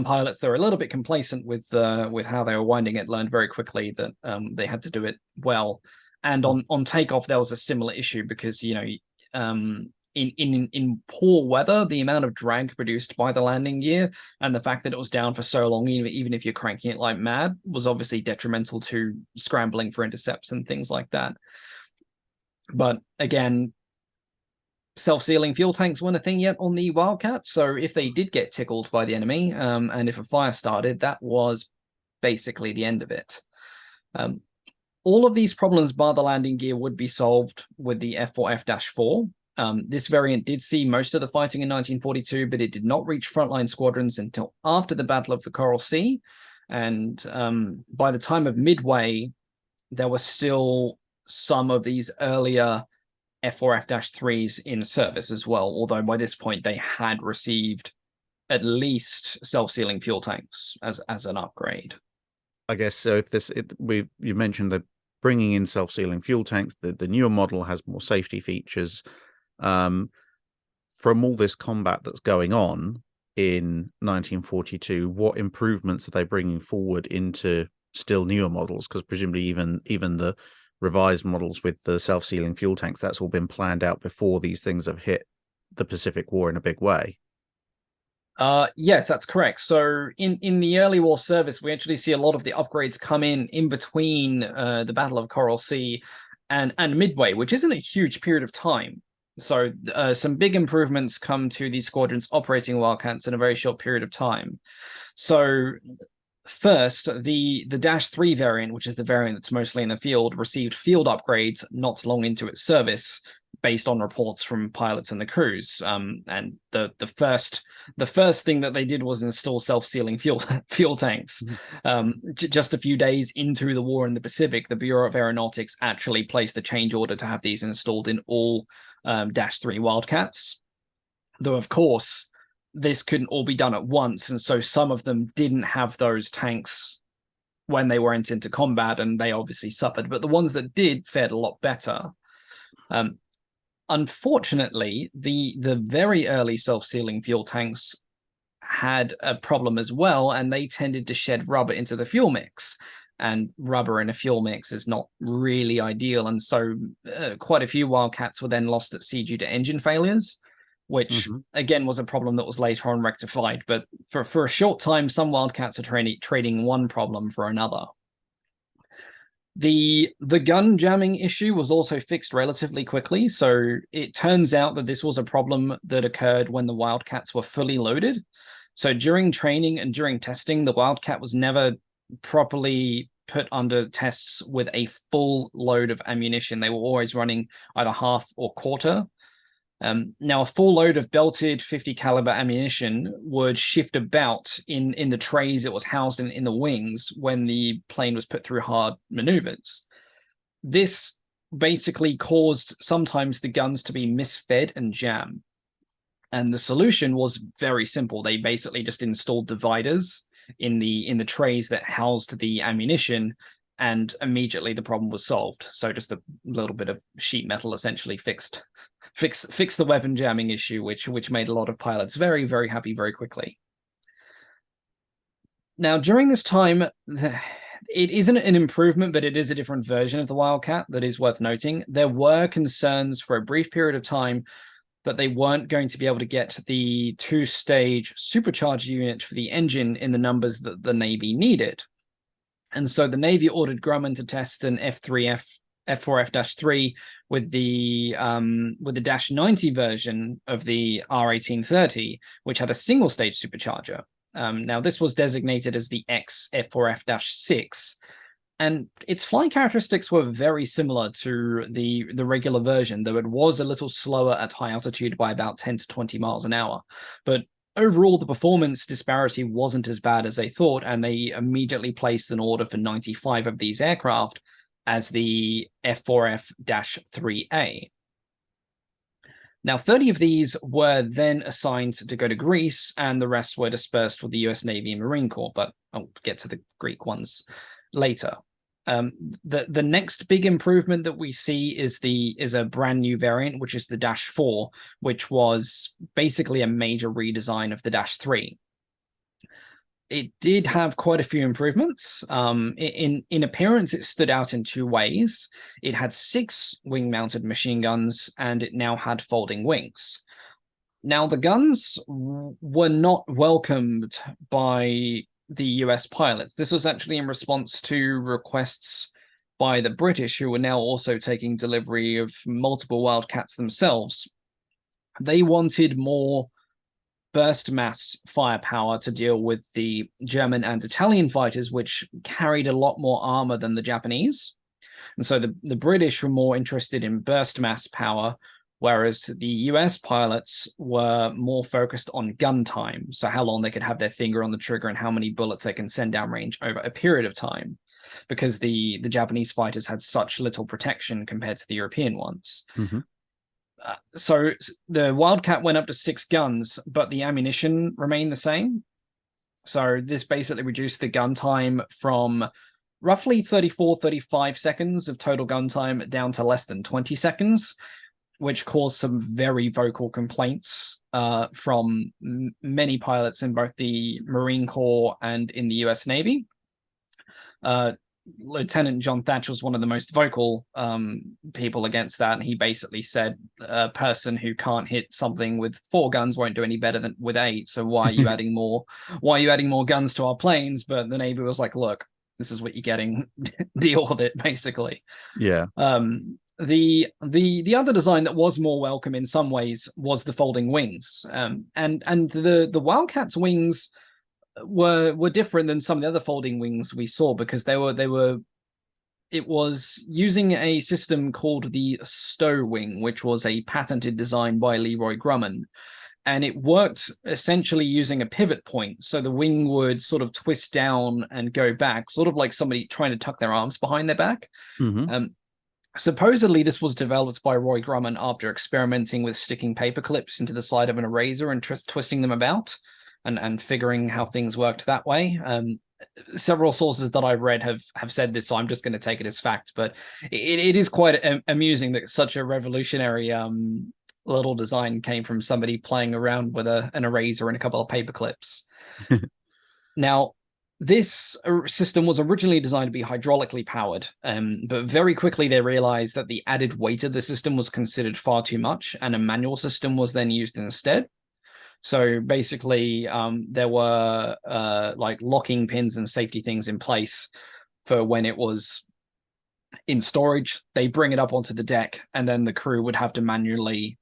pilots that were a little bit complacent with how they were winding it learned very quickly that they had to do it well. And on takeoff, there was a similar issue because in poor weather, the amount of drag produced by the landing gear and the fact that it was down for so long, even if you're cranking it like mad, was obviously detrimental to scrambling for intercepts and things like that. But again, self-sealing fuel tanks weren't a thing yet on the Wildcat, so if they did get tickled by the enemy, and if a fire started, that was basically the end of it. Um, all of these problems, bar the landing gear, would be solved with the F4F-4. This variant did see most of the fighting in 1942, but it did not reach frontline squadrons until after the Battle of the Coral Sea. And by the time of Midway, there were still some of these earlier F4F-3s in service as well, although by this point they had received at least self-sealing fuel tanks as an upgrade. I guess so. If you mentioned the bringing in self-sealing fuel tanks, the newer model has more safety features. From all this combat that's going on in 1942, what improvements are they bringing forward into still newer models? Because presumably even the revised models with the self-sealing fuel tanks, that's all been planned out before these things have hit the Pacific War in a big way. Yes, that's correct. So in the early war service, we actually see a lot of the upgrades come in between the Battle of Coral Sea and Midway, which isn't a huge period of time. So some big improvements come to these squadrons operating Wildcats in a very short period of time. So first, the -3 variant, which is the variant that's mostly in the field, received field upgrades not long into its service, based on reports from pilots and the crews. And the first thing that they did was install self-sealing fuel tanks. Just a few days into the war in the Pacific, the Bureau of Aeronautics actually placed a change order to have these installed in all -3 Wildcats. Though, of course, this couldn't all be done at once, and so some of them didn't have those tanks when they went into combat, and they obviously suffered. But the ones that did fared a lot better. Unfortunately, the very early self-sealing fuel tanks had a problem as well, and they tended to shed rubber into the fuel mix. And rubber in a fuel mix is not really ideal, and so quite a few Wildcats were then lost at sea due to engine failures, which again was a problem that was later on rectified. But for a short time, some Wildcats are trading one problem for another. The gun jamming issue was also fixed relatively quickly. So it turns out that this was a problem that occurred when the Wildcats were fully loaded. So during training and during testing, the Wildcat was never properly put under tests with a full load of ammunition. They were always running either half or quarter. Now, a full load of belted 50 caliber ammunition would shift about in the trays it was housed in the wings when the plane was put through hard maneuvers. This basically caused sometimes the guns to be misfed and jam. And the solution was very simple. They basically just installed dividers in the trays that housed the ammunition, and immediately the problem was solved. So just a little bit of sheet metal essentially fixed the weapon jamming issue, which made a lot of pilots very, very happy very quickly. Now, during this time, it isn't an improvement, but it is a different version of the Wildcat that is worth noting. There were concerns for a brief period of time that they weren't going to be able to get the two-stage supercharged unit for the engine in the numbers that the Navy needed. And so the Navy ordered Grumman to test an F4F-3 with the -90 version of the R1830, which had a single-stage supercharger. Now, this was designated as the X F4F-6, and its flying characteristics were very similar to the regular version, though it was a little slower at high altitude by about 10 to 20 miles an hour. But overall, the performance disparity wasn't as bad as they thought, and they immediately placed an order for 95 of these aircraft as the F4F-3A. Now, 30 of these were then assigned to go to Greece, and the rest were dispersed with the US Navy and Marine Corps, but I'll get to the Greek ones later. The next big improvement that we see is a brand new variant, which is the -4, which was basically a major redesign of the -3. It did have quite a few improvements. In appearance, it stood out in two ways. It had 6 wing-mounted machine guns, and it now had folding wings. Now, the guns were not welcomed by the US pilots. This was actually in response to requests by the British, who were now also taking delivery of multiple Wildcats themselves. They wanted more burst mass firepower to deal with the German and Italian fighters, which carried a lot more armor than the Japanese. And so the British were more interested in burst mass power, whereas the US pilots were more focused on gun time. So how long they could have their finger on the trigger and how many bullets they can send downrange over a period of time, because the Japanese fighters had such little protection compared to the European ones. Mm-hmm. So the Wildcat went up to 6 guns, but the ammunition remained the same. So this basically reduced the gun time from roughly 35 seconds of total gun time down to less than 20 seconds, which caused some very vocal complaints from many pilots in both the Marine Corps and in the US Navy. Lieutenant John Thatch was one of the most vocal people against that, and he basically said a person who can't hit something with 4 guns won't do any better than with 8. So why are you adding more? Why are you adding more guns to our planes? But the Navy was like, look, this is what you're getting. Deal with it, basically. Yeah. The other design that was more welcome in some ways was the folding wings, and the Wildcat's wings were different than some of the other folding wings we saw, because it was using a system called the stow wing, which was a patented design by Leroy Grumman, and it worked essentially using a pivot point. So the wing would sort of twist down and go back, sort of like somebody trying to tuck their arms behind their back. Mm-hmm. Supposedly this was developed by Roy Grumman after experimenting with sticking paper clips into the side of an eraser and twisting them about, and figuring how things worked that way. Several sources that I've read have said this, so I'm just going to take it as fact. But it is quite amusing that such a revolutionary little design came from somebody playing around with an eraser and a couple of paper clips. Now, this system was originally designed to be hydraulically powered, but very quickly they realized that the added weight of the system was considered far too much, and a manual system was then used instead. So basically, there were like locking pins and safety things in place for when it was in storage. They bring it up onto the deck, and then the crew would have to manually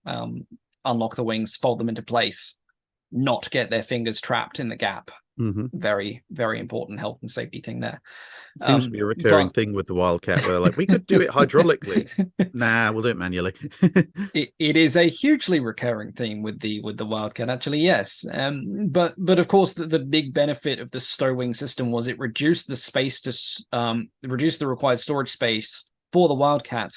unlock the wings, fold them into place, not get their fingers trapped in the gap. Mm-hmm. Very, very important health and safety thing there. It seems to be a recurring thing with the Wildcat, where like, we could do it hydraulically. Nah, we'll do it manually. It is a hugely recurring theme with the Wildcat, actually, yes. But of course, the big benefit of the stow wing system was it reduced the space to reduce the required storage space for the Wildcat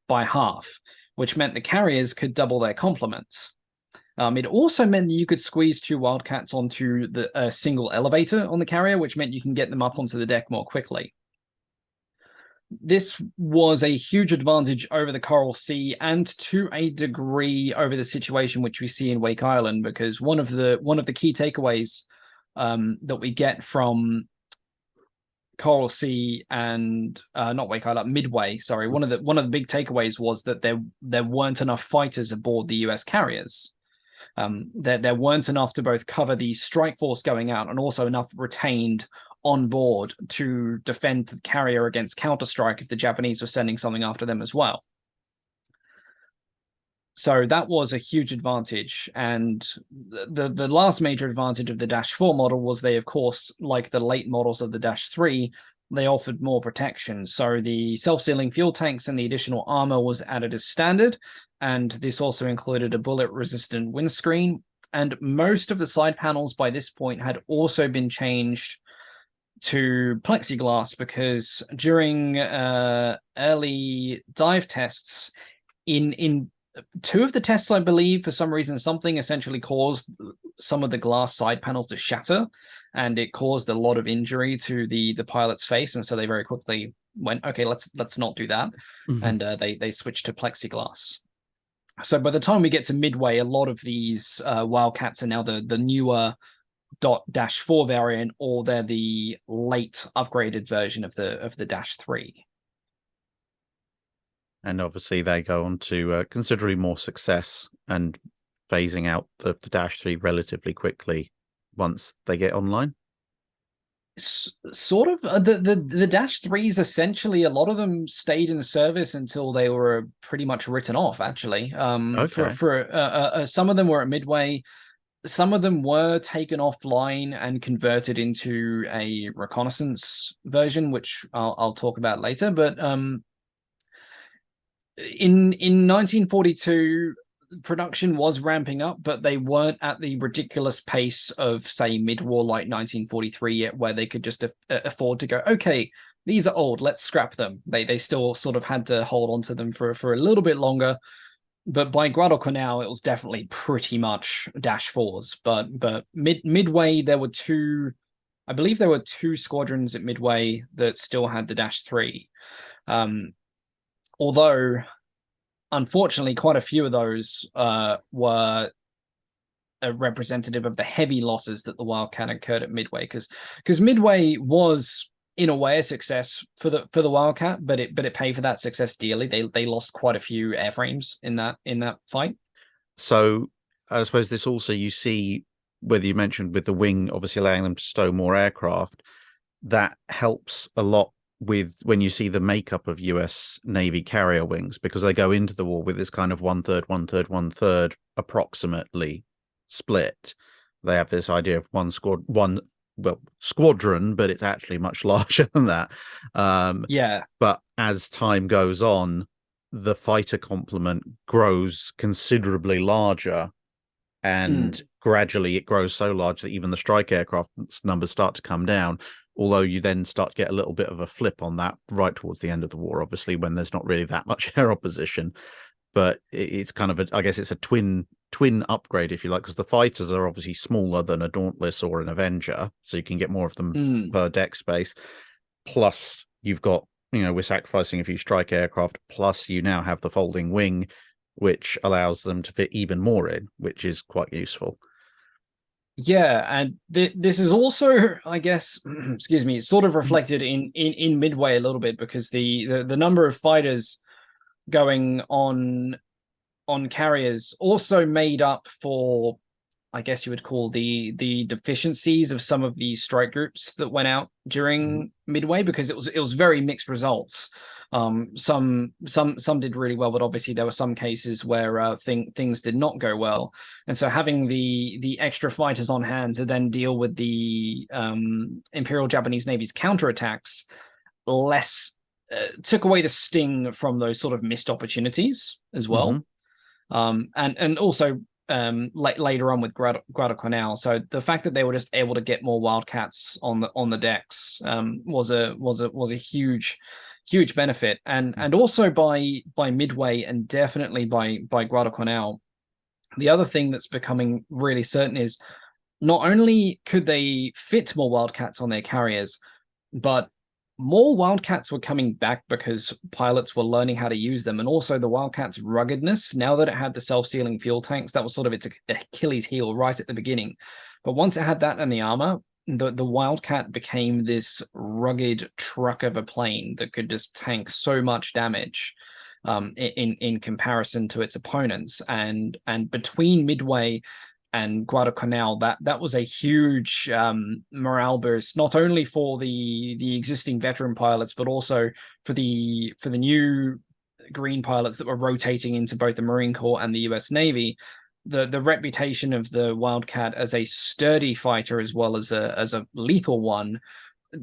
by half, which meant the carriers could double their complements. It also meant that you could squeeze 2 Wildcats onto a single elevator on the carrier, which meant you can get them up onto the deck more quickly. This was a huge advantage over the Coral Sea, and to a degree over the situation which we see in Wake Island, because one of the key takeaways that we get from Coral Sea and not Wake Island, Midway, sorry, one of the big takeaways was that there weren't enough fighters aboard the US carriers. There weren't enough to both cover the strike force going out and also enough retained on board to defend the carrier against counterstrike if the Japanese were sending something after them as well. So that was a huge advantage. And the last major advantage of the Dash 4 model was they, of course, like the late models of the Dash 3, they offered more protection. So the self-sealing fuel tanks and the additional armor was added as standard. And this also included a bullet-resistant windscreen. And most of the side panels by this point had also been changed to plexiglass, because during early dive tests, in 2 of the tests, I believe, for some reason, something essentially caused some of the glass side panels to shatter, and it caused a lot of injury to the pilot's face. And so they very quickly went, okay, let's not do that. And they switched to plexiglass. So by the time we get to Midway, a lot of these Wildcats are now the newer Dash 4 variant, or they're the late upgraded version of the Dash 3. And obviously they go on to considerably more success and phasing out the Dash 3 relatively quickly once they get online. Sort of. The Dash 3s, essentially, a lot of them stayed in service until they were pretty much written off, actually. Okay. For some of them were at Midway. some of them were taken offline and converted into a reconnaissance version, which I'll talk about later. But in 1942, production was ramping up, but they weren't at the ridiculous pace of, say, mid-war like 1943 yet, where they could just afford to go, okay, these are old, let's scrap them. They still sort of had to hold on to them for a little bit longer. But by Guadalcanal, it was definitely pretty much Dash 4s. But midway, there were two, I believe there were two squadrons at Midway that still had the Dash 3. Although, unfortunately, quite a few of those were a representative of the heavy losses that the Wildcat incurred at Midway, because Midway was in a way a success for the Wildcat, but it paid for that success dearly. They lost quite a few airframes in that fight. So I suppose this also, you see, whether you mentioned with the wing obviously allowing them to stow more aircraft, that helps a lot with when you see the makeup of US Navy carrier wings, because they go into the war with this kind of 1/3, 1/3, 1/3 approximately split. They have this idea of squadron, but it's actually much larger than that. Yeah. But as time goes on, the fighter complement grows considerably larger, and gradually it grows so large that even the strike aircraft numbers start to come down. Although you then start to get a little bit of a flip on that right towards the end of the war, obviously, when there's not really that much air opposition. But it's kind of I guess it's a twin upgrade, if you like, because the fighters are obviously smaller than a Dauntless or an Avenger, so you can get more of them per deck space. Plus, you've got, we're sacrificing a few strike aircraft. Plus, you now have the folding wing, which allows them to fit even more in, which is quite useful. Yeah, and this is also, I guess, excuse me, sort of reflected in Midway a little bit, because the number of fighters going on carriers also made up for, I guess you would call the deficiencies of some of these strike groups that went out during Midway, because it was very mixed results. Some did really well, but obviously there were some cases where things did not go well, and so having the extra fighters on hand to then deal with the Imperial Japanese Navy's counterattacks less took away the sting from those sort of missed opportunities as well. And also later on with Guadalcanal. So the fact that they were just able to get more Wildcats on the decks was a huge benefit. And also by Midway, and definitely by Guadalcanal, the other thing that's becoming really certain is not only could they fit more Wildcats on their carriers, but more Wildcats were coming back because pilots were learning how to use them. And also the Wildcat's ruggedness, now that it had the self-sealing fuel tanks, that was sort of its Achilles heel right at the beginning. But once it had that and the armor, the Wildcat became this rugged truck of a plane that could just tank so much damage in comparison to its opponents. And between Midway and Guadalcanal, that was a huge morale boost, not only for the existing veteran pilots, but also for the new green pilots that were rotating into both the Marine Corps and the US Navy. The reputation of the Wildcat as a sturdy fighter as well as a lethal one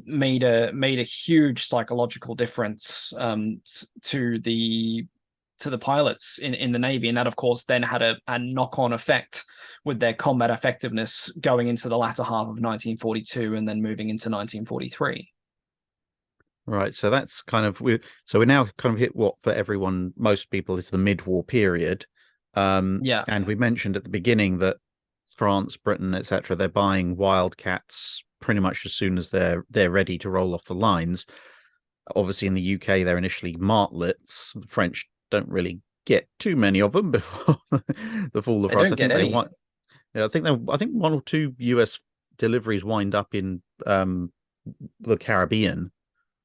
made a huge psychological difference to the pilots in the Navy. And that, of course, then had a knock-on effect with their combat effectiveness going into the latter half of 1942 and then moving into 1943. Right, so that's kind of we're now kind of hit what for everyone, most people, is the mid-war period. Yeah. And we mentioned at the beginning that France, Britain, etc., they're buying Wildcats pretty much as soon as they're ready to roll off the lines. Obviously, in the UK, they're initially Martlets. The French don't really get too many of them before the fall of France. I think they want. Yeah, I think one or two US deliveries wind up in the Caribbean.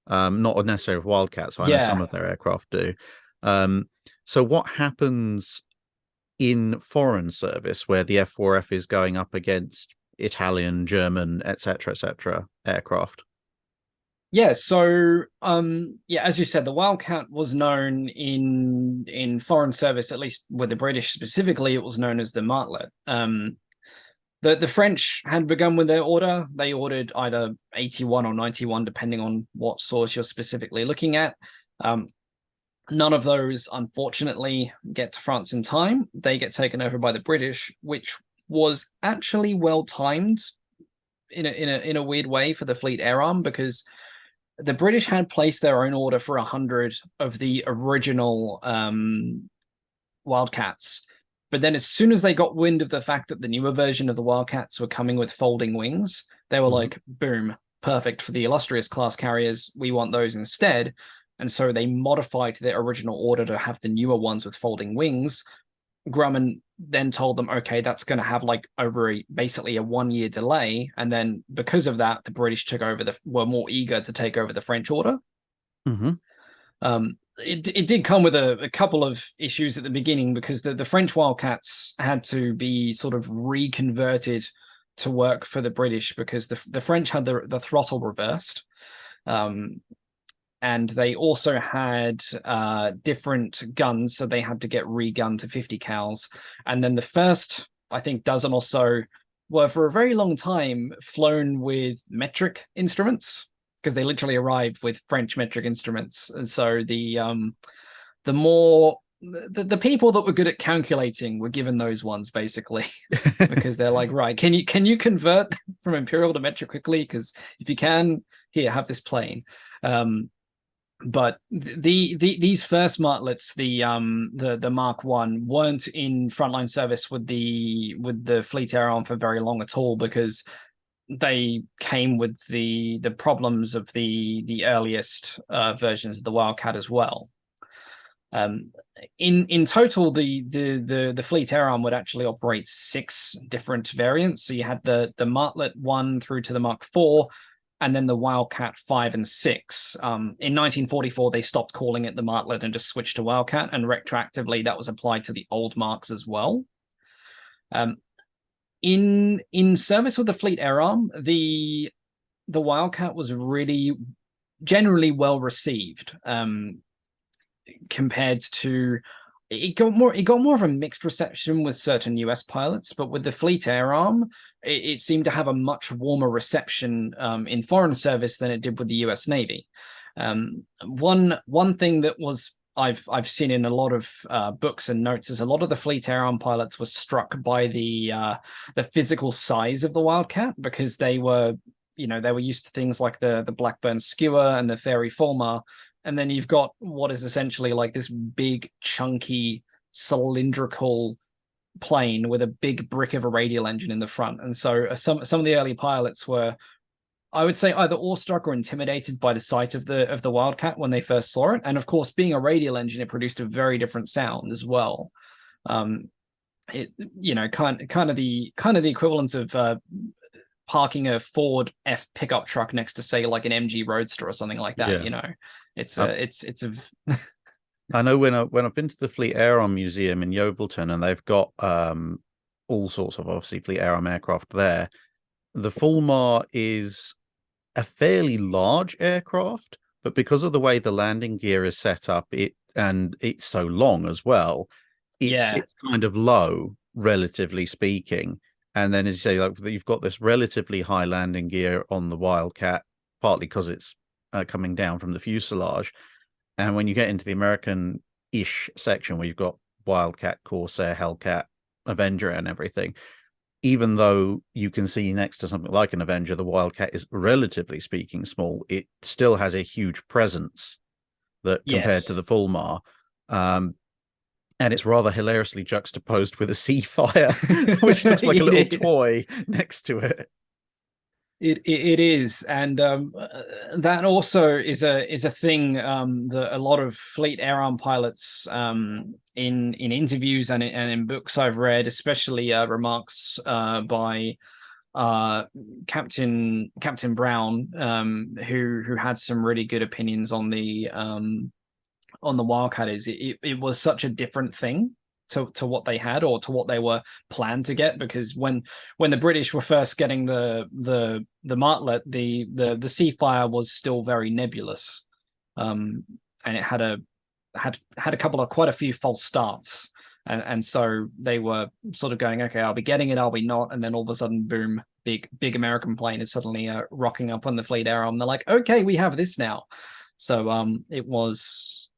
Not necessarily of Wildcats. I know some of their aircraft do. So what happens in foreign service where the F4F is going up against Italian, German, etc., aircraft? Yeah, so as you said, the Wildcat was known in foreign service, at least with the British specifically, it was known as the Martlet. The French had begun with their order. They ordered either 81 or 91, depending on what source you're specifically looking at. Um, None of those, unfortunately, get to France in time. They get taken over by the British, which was actually well timed in a weird way for the Fleet Air Arm, because the British had placed their own order for 100 of the original Wildcats. But then as soon as they got wind of the fact that the newer version of the Wildcats were coming with folding wings, they were like, boom, perfect for the illustrious class carriers. We want those instead. And so they modified their original order to have the newer ones with folding wings. Grumman then told them, okay, that's going to have like over basically a 1 year delay. And then because of that, the British were more eager to take over the French order. Mm-hmm. It did come with a couple of issues at the beginning, because the French Wildcats had to be sort of reconverted to work for the British, because the French had the throttle reversed. And they also had different guns, so they had to get re-gunned to 50 cals. And then the first, I think, dozen or so were for a very long time flown with metric instruments, because they literally arrived with French metric instruments. And so the people that were good at calculating were given those ones, basically, because they're like, right, can you convert from imperial to metric quickly? Because if you can, here, have this plane. But these first martlets, the Mark One, weren't in frontline service with the Fleet Air Arm for very long at all, because they came with the problems of the earliest versions of the Wildcat as well. In total, the Fleet Air Arm would actually operate 6 different variants. So you had the Martlet 1 through to the Mark 4, and then the Wildcat 5 and 6. In 1944, they stopped calling it the Martlet and just switched to Wildcat, and retroactively that was applied to the old marks as well. In service with the Fleet Air Arm, the Wildcat was really generally well received, compared to it got more of a mixed reception with certain US pilots, but with the Fleet Air Arm, it seemed to have a much warmer reception in foreign service than it did with the US Navy. One thing that was I've seen in a lot of books and notes is a lot of the Fleet Air Arm pilots were struck by the physical size of the Wildcat, because they were used to things like the Blackburn Skewer and the Fairey Fulmar. And then you've got what is essentially like this big, chunky, cylindrical plane with a big brick of a radial engine in the front. And so some of the early pilots were, I would say, either awestruck or intimidated by the sight of the Wildcat when they first saw it. And of course, being a radial engine, it produced a very different sound as well. It kind of the equivalent of parking a Ford F pickup truck next to, say, like an MG Roadster or something like that. Yeah. It's I know when I've been to the Fleet Air Arm Museum in Yeovilton, and they've got all sorts of, obviously, Fleet Air Arm aircraft there. The Fulmar is a fairly large aircraft, but because of the way the landing gear is set up, it's so long as well, it's kind of low, relatively speaking. And then, as you say, like, you've got this relatively high landing gear on the Wildcat, partly because it's coming down from the fuselage. And when you get into the American-ish section, where you've got Wildcat, Corsair, Hellcat, Avenger, and everything, even though you can see next to something like an Avenger, the Wildcat is, relatively speaking, small. It still has a huge presence that compared to the Fulmar. And it's rather hilariously juxtaposed with a Seafire, which looks like a little toy next to it. It is, and that also is a thing that a lot of Fleet Air Arm pilots, in interviews and in books I've read, especially remarks by Captain Brown, who had some really good opinions on the Wildcat, is it was such a different thing to what they had, or to what they were planned to get, because when the British were first getting the Martlet, the Seafire was still very nebulous, and it had quite a few false starts, And so they were sort of going, okay, I'll be getting it, I'll be not, and then all of a sudden, boom, big American plane is suddenly rocking up on the fleet air arm. They're like, okay, we have this now. So it was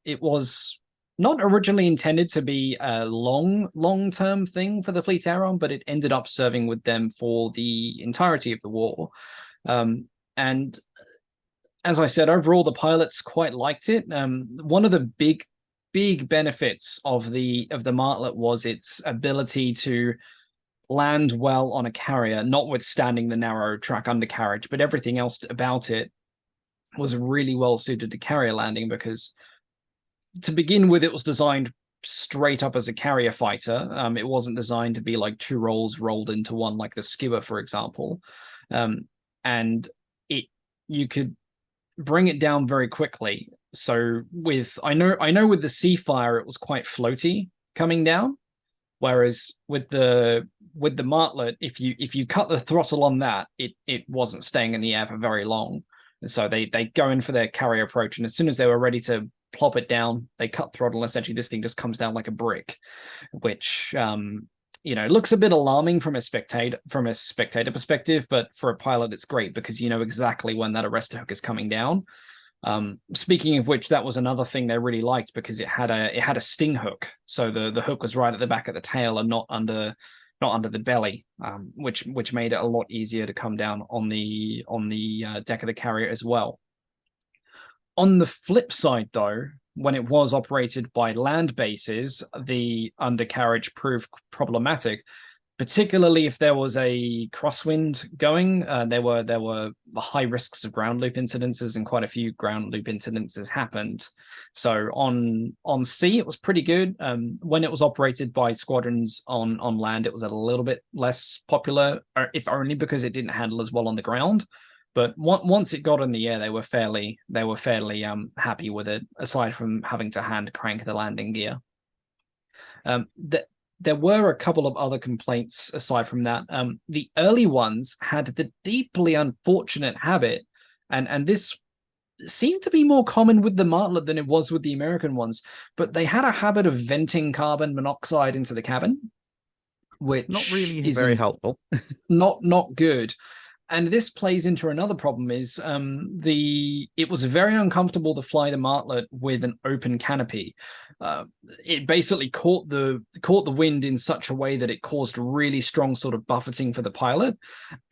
not originally intended to be a long term thing for the fleet air arm, but it ended up serving with them for the entirety of the war. And as I said, overall the pilots quite liked it. One of the big benefits of the Martlet was its ability to land well on a carrier, notwithstanding the narrow track undercarriage, but everything else about it was really well suited to carrier landing, because to begin with, it was designed straight up as a carrier fighter. It wasn't designed to be like two rolls rolled into one, like the Skipper, for example. And you could bring it down very quickly. So I know with the Seafire, it was quite floaty coming down. Whereas with the Martlet, if you cut the throttle on that, it wasn't staying in the air for very long. And so they go in for their carrier approach, and as soon as they were ready to plop it down, they cut throttle, and essentially this thing just comes down like a brick, which looks a bit alarming from a spectator perspective, but for a pilot it's great because you know exactly when that arrestor hook is coming down. Speaking of which, that was another thing they really liked, because it had a sting hook, so the hook was right at the back of the tail and not under the belly, which made it a lot easier to come down on the deck of the carrier as well. On the flip side, though, when it was operated by land bases, the undercarriage proved problematic, particularly if there was a crosswind going. There were high risks of ground loop incidences, and quite a few ground loop incidences happened. So on sea, it was pretty good. When it was operated by squadrons on land, it was a little bit less popular, if only because it didn't handle as well on the ground. But once it got in the air, they were fairly happy with it, aside from having to hand crank the landing gear. There were a couple of other complaints aside from that. The early ones had the deeply unfortunate habit, and this seemed to be more common with the Martlet than it was with the American ones, but they had a habit of venting carbon monoxide into the cabin, which not really very helpful. not good. And this plays into another problem, is it was very uncomfortable to fly the Martlet with an open canopy. It basically caught the wind in such a way that it caused really strong sort of buffeting for the pilot,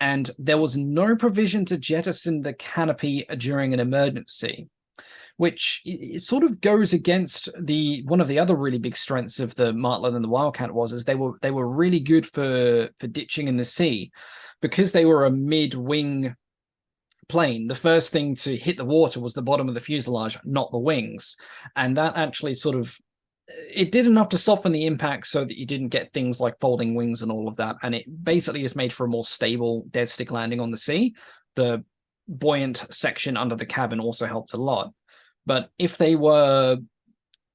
and there was no provision to jettison the canopy during an emergency, which it sort of goes against one of the other really big strengths of the Martlet and the Wildcat is they were really good for ditching in the sea. Because they were a mid-wing plane, the first thing to hit the water was the bottom of the fuselage, not the wings. And that actually it did enough to soften the impact so that you didn't get things like folding wings and all of that. And it basically is made for a more stable dead stick landing on the sea. The buoyant section under the cabin also helped a lot. But if they were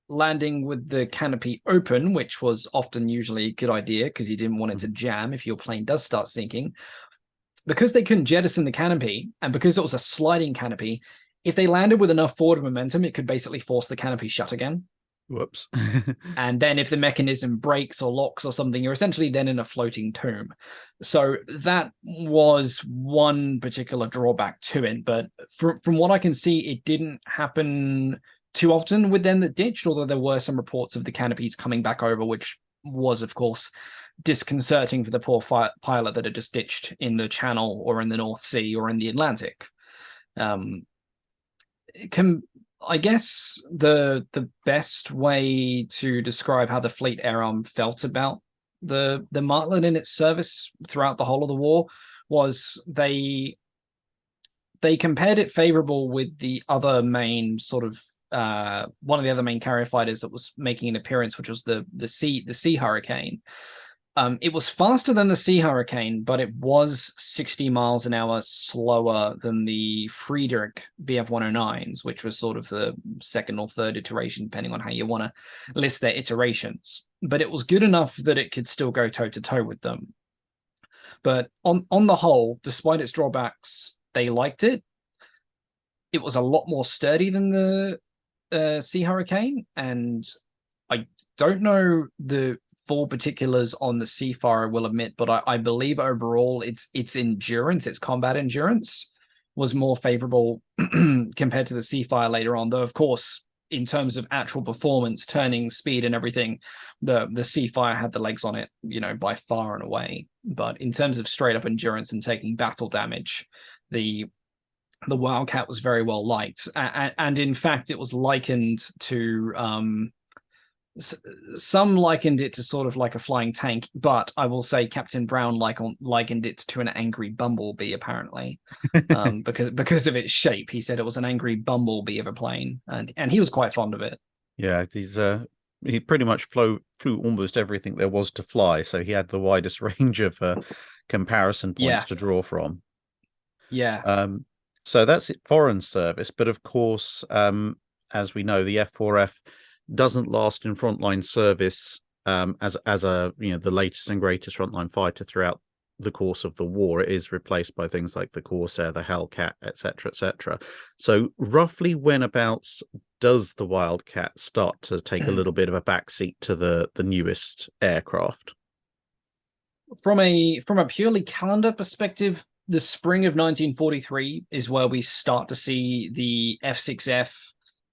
landing with the canopy open, which was often usually a good idea because you didn't want it to jam if your plane does start sinking, because they couldn't jettison the canopy, and because it was a sliding canopy, if they landed with enough forward momentum, it could basically force the canopy shut again. Whoops. And then if the mechanism breaks or locks or something, you're essentially then in a floating tomb. So that was one particular drawback to it. But from what I can see, it didn't happen too often with them that ditched, although there were some reports of the canopies coming back over, which was, of course, disconcerting for the poor pilot that had just ditched in the Channel or in the North Sea or in the Atlantic. I guess the best way to describe how the Fleet Air Arm felt about the Martlet in its service throughout the whole of the war was they compared it favorable with the other main sort of one of the other main carrier fighters that was making an appearance, which was the Sea Hurricane. It was faster than the Sea Hurricane, but it was 60 miles an hour slower than the Friedrich BF-109s, which was sort of the second or third iteration, depending on how you want to list their iterations. But it was good enough that it could still go toe-to-toe with them. But on the whole, despite its drawbacks, they liked it. It was a lot more sturdy than the Sea Hurricane, and I don't know the full particulars on the Seafire, I will admit, but I believe overall its endurance, its combat endurance, was more favorable compared to the Seafire later on. Though, of course, in terms of actual performance, turning speed and everything, the Seafire had the legs on it, by far and away. But in terms of straight up endurance and taking battle damage, the Wildcat was very well liked, and in fact, it was likened to some likened it to sort of like a flying tank, but I will say Captain Brown likened it to an angry bumblebee, apparently, because of its shape. He said it was an angry bumblebee of a plane, and he was quite fond of it. Yeah, he pretty much flew almost everything there was to fly, so he had the widest range of comparison points Yeah, to draw from. yeah. So that's foreign service, but of course, as we know, the F4F doesn't last in frontline service as a the latest and greatest frontline fighter throughout the course of the war. It is replaced by things like the Corsair, the Hellcat, etc., etc. So roughly whenabouts does the Wildcat start to take a little bit of a backseat to the newest aircraft? From a purely calendar perspective, the spring of 1943 is where we start to see the F6F,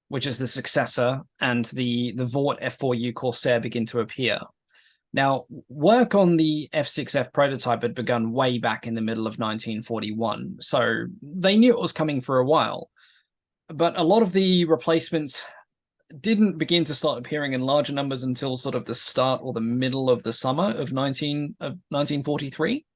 which is the successor, and the Vought F4U Corsair begin to appear. Now, work on the F6F prototype had begun way back in the middle of 1941, so they knew it was coming for a while. But a lot of the replacements didn't begin to start appearing in larger numbers until sort of the start or the middle of the summer of 1943.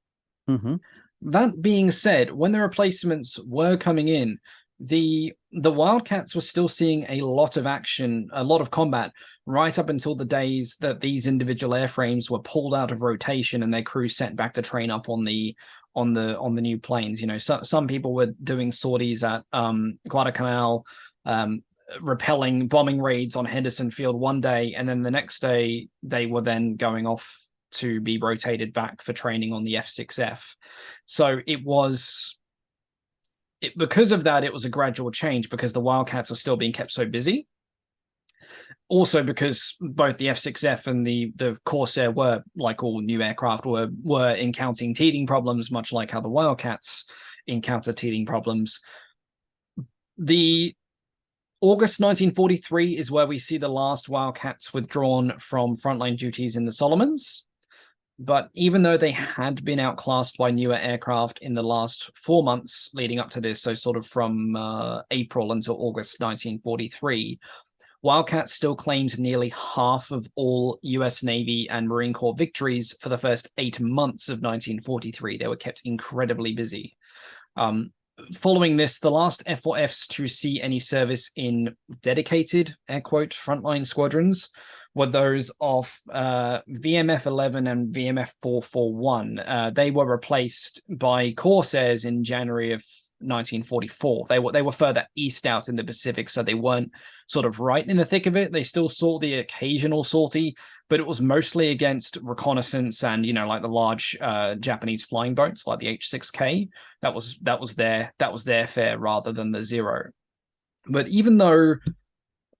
Mm-hmm. That being said, when the replacements were coming in, the Wildcats were still seeing a lot of action, a lot of combat, right up until the days that these individual airframes were pulled out of rotation and their crews sent back to train up on the new planes. Some people were doing sorties at Guadalcanal, repelling bombing raids on Henderson Field one day, and then the next day they were then going off to be rotated back for training on the F6F. So because of that, it was a gradual change because the Wildcats were still being kept so busy. Also, because both the F6F and the Corsair were, like all new aircraft, were encountering teething problems, much like how the Wildcats encounter teething problems. The August 1943 is where we see the last Wildcats withdrawn from frontline duties in the Solomons. But even though they had been outclassed by newer aircraft in the last 4 months leading up to this, so sort of from April until August 1943, Wildcat still claimed nearly half of all US Navy and Marine Corps victories for the first 8 months of 1943. They were kept incredibly busy. Following this, the last F4Fs to see any service in dedicated, air quote, frontline squadrons were those of VMF-11 and VMF-441. They were replaced by Corsairs in January of 1944. They were further east out in the Pacific, so they weren't sort of right in the thick of it. They still saw the occasional sortie, but it was mostly against reconnaissance and like the large Japanese flying boats like the H-6K. That was their fare rather than the Zero. But even though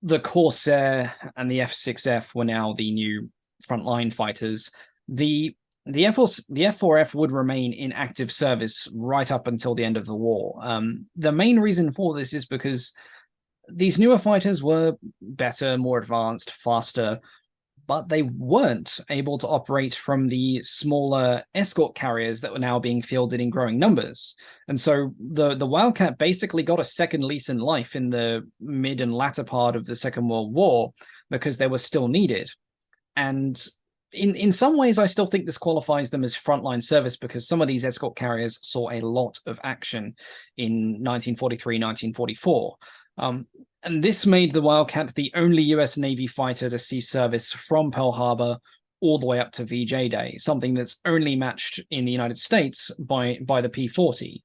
the Corsair and the F6F were now the new frontline fighters, the F4F would remain in active service right up until the end of the war. The main reason for this is because these newer fighters were better, more advanced, faster, but they weren't able to operate from the smaller escort carriers that were now being fielded in growing numbers. And so the Wildcat basically got a second lease in life in the mid and latter part of the Second World War because they were still needed. And in some ways, I still think this qualifies them as frontline service because some of these escort carriers saw a lot of action in 1943, 1944. And this made the Wildcat the only US Navy fighter to see service from Pearl Harbor all the way up to VJ Day, something that's only matched in the United States by the P-40,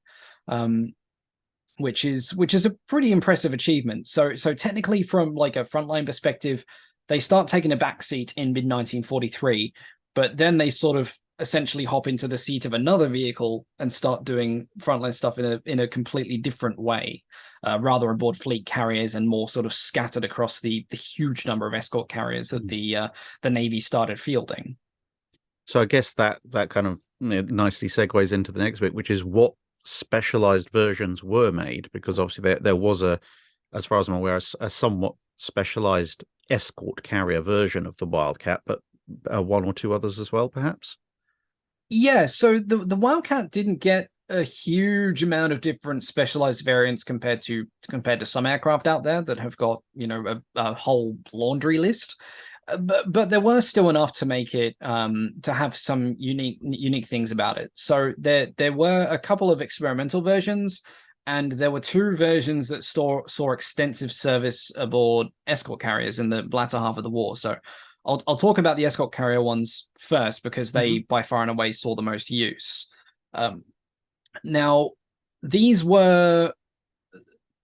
which is a pretty impressive achievement. So technically, from like a frontline perspective, they start taking a backseat in mid-1943, but then they sort of essentially hop into the seat of another vehicle and start doing frontline stuff in a completely different way, rather aboard fleet carriers and more sort of scattered across the huge number of escort carriers that the Navy started fielding. So I guess that kind of nicely segues into the next bit, which is what specialized versions were made, because obviously there was as far as I'm aware, a somewhat specialized escort carrier version of the Wildcat, but one or two others as well, perhaps. Yeah, so the Wildcat didn't get a huge amount of different specialized variants compared to some aircraft out there that have got, a whole laundry list. But there were still enough to make it to have some unique things about it. So there were a couple of experimental versions, and there were two versions that saw extensive service aboard escort carriers in the latter half of the war. So I'll talk about the escort carrier ones first because they by far and away saw the most use. Um, Now, these were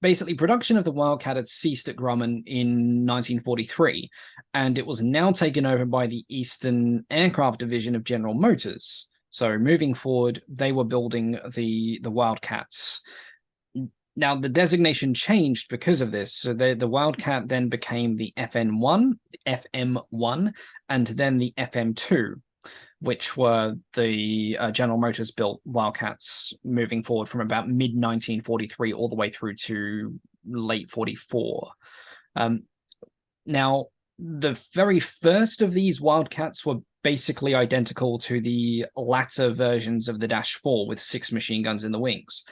basically production of the Wildcat had ceased at Grumman in 1943, and it was now taken over by the Eastern Aircraft Division of General Motors. So moving forward, they were building the Wildcats. Now, the designation changed because of this. So the Wildcat then became the FN1, the FM1, and then the FM2, which were the General Motors built Wildcats moving forward from about mid 1943 all the way through to late 44. Now, the very first of these Wildcats were basically identical to the latter versions of the Dash 4 with 6 machine guns in the wings.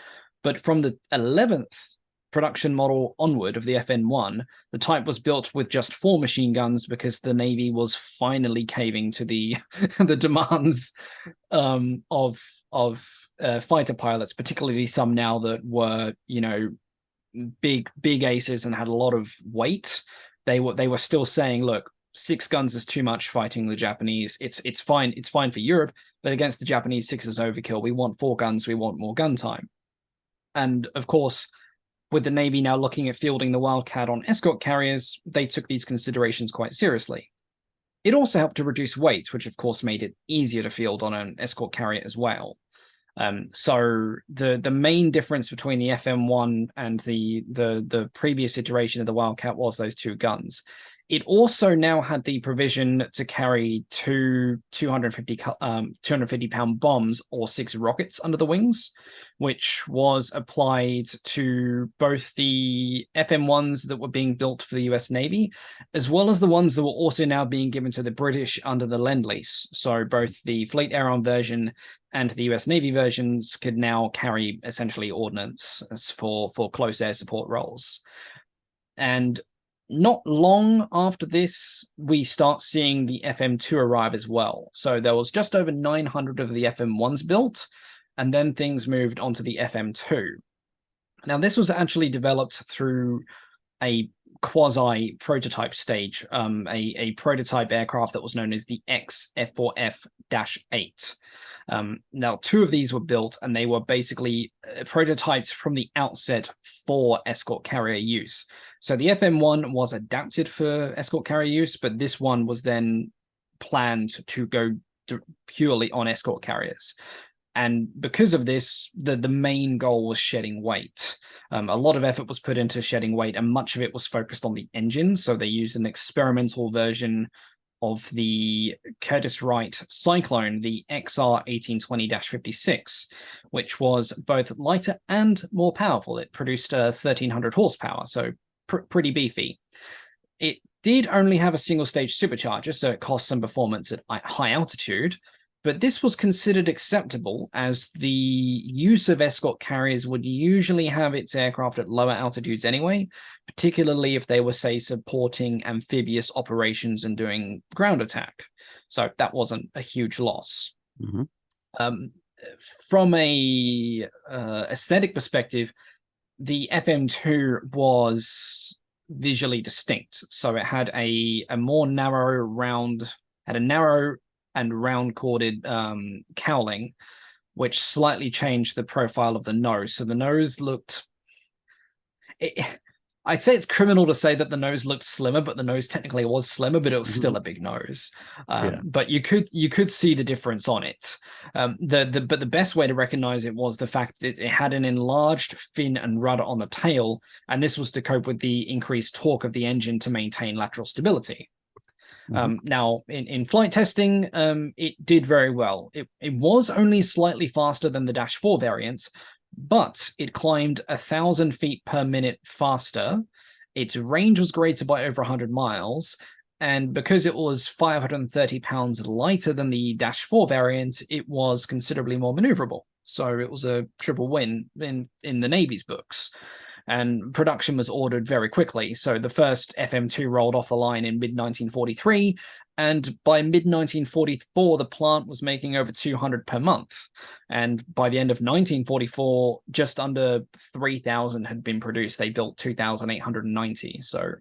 But from the 11th production model onward of the FN1, the type was built with just 4 machine guns because the Navy was finally caving to the the demands of fighter pilots, particularly some now that were big aces and had a lot of weight. They were still saying, look, 6 guns is too much fighting the Japanese. It's fine for Europe, but against the Japanese, 6 is overkill. We want 4 guns. We want more gun time. And of course, with the Navy now looking at fielding the Wildcat on escort carriers, they took these considerations quite seriously. It also helped to reduce weight, which of course made it easier to field on an escort carrier as well. So the main difference between the FM1 and the previous iteration of the Wildcat was those 2 guns. It also now had the provision to carry 2 250-pound bombs or 6 rockets under the wings, which was applied to both the FM1s that were being built for the US Navy, as well as the ones that were also now being given to the British under the Lend-Lease. So both the Fleet Air Arm version and the US Navy versions could now carry essentially ordnance for close air support roles. And not long after this, we start seeing the FM2 arrive as well. So there was just over 900 of the FM1s built, and then things moved on to the FM2. Now, this was actually developed through a quasi prototype stage, a prototype aircraft that was known as the F4F-8. Now, 2 of these were built, and they were basically prototypes from the outset for escort carrier use. So the FM1 was adapted for escort carrier use, but this one was then planned to go purely on escort carriers. And because of this, the main goal was shedding weight. A lot of effort was put into shedding weight, and much of it was focused on the engine. So they used an experimental version of the Curtiss-Wright Cyclone, the XR 1820-56, which was both lighter and more powerful. It produced 1,300 horsepower, so pretty beefy. It did only have a single-stage supercharger, so it cost some performance at high altitude, but this was considered acceptable as the use of escort carriers would usually have its aircraft at lower altitudes anyway, particularly if they were, say, supporting amphibious operations and doing ground attack. So that wasn't a huge loss. From a aesthetic perspective, the FM2 was visually distinct. So it had a more narrow, round, had a narrow and round-corded cowling, which slightly changed the profile of the nose. So the nose looked... I'd say it's criminal to say that the nose looked slimmer, but the nose technically was slimmer, but it was still a big nose. But you could see the difference on it. But the best way to recognize it was the fact that it had an enlarged fin and rudder on the tail, and this was to cope with the increased torque of the engine to maintain lateral stability. Now, in flight testing, it did very well. It was only slightly faster than the Dash 4 variant, but it climbed 1,000 feet per minute faster. Its range was greater by over 100 miles. And because it was 530 pounds lighter than the Dash 4 variant, it was considerably more maneuverable. So it was a triple win in the Navy's books. And production was ordered very quickly. So the first FM2 rolled off the line in mid-1943, and by mid-1944, the plant was making over 200 per month. And by the end of 1944, just under 3,000 had been produced. They built 2,890. So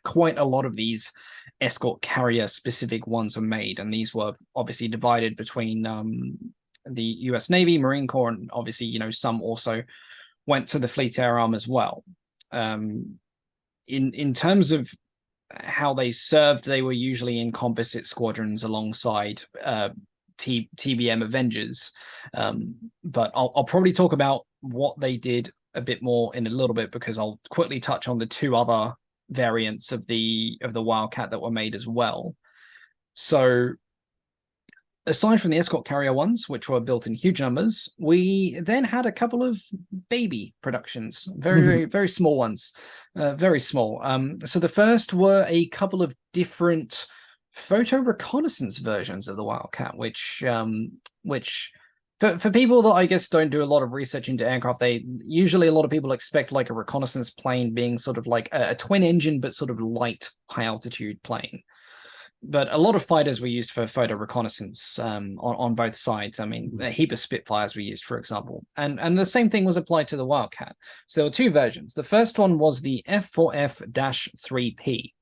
quite a lot of these escort carrier specific ones were made, and these were obviously divided between the US Navy, Marine Corps, and obviously, some also went to the Fleet Air Arm as well. In terms of how they served, they were usually in composite squadrons alongside TBM Avengers. But I'll probably talk about what they did a bit more in a little bit, because I'll quickly touch on the two other variants of the Wildcat that were made as well. So aside from the escort carrier ones, which were built in huge numbers, we then had a couple of baby productions, very, very small ones, very small. So the first were a couple of different photo reconnaissance versions of the Wildcat, which for people that I guess don't do a lot of research into aircraft, a lot of people expect like a reconnaissance plane being sort of like a twin engine, but sort of light high altitude plane. But a lot of fighters were used for photo reconnaissance on both sides. I mean, a heap of Spitfires were used, for example. And the same thing was applied to the Wildcat. So there were two versions. The first one was the F4F-3P.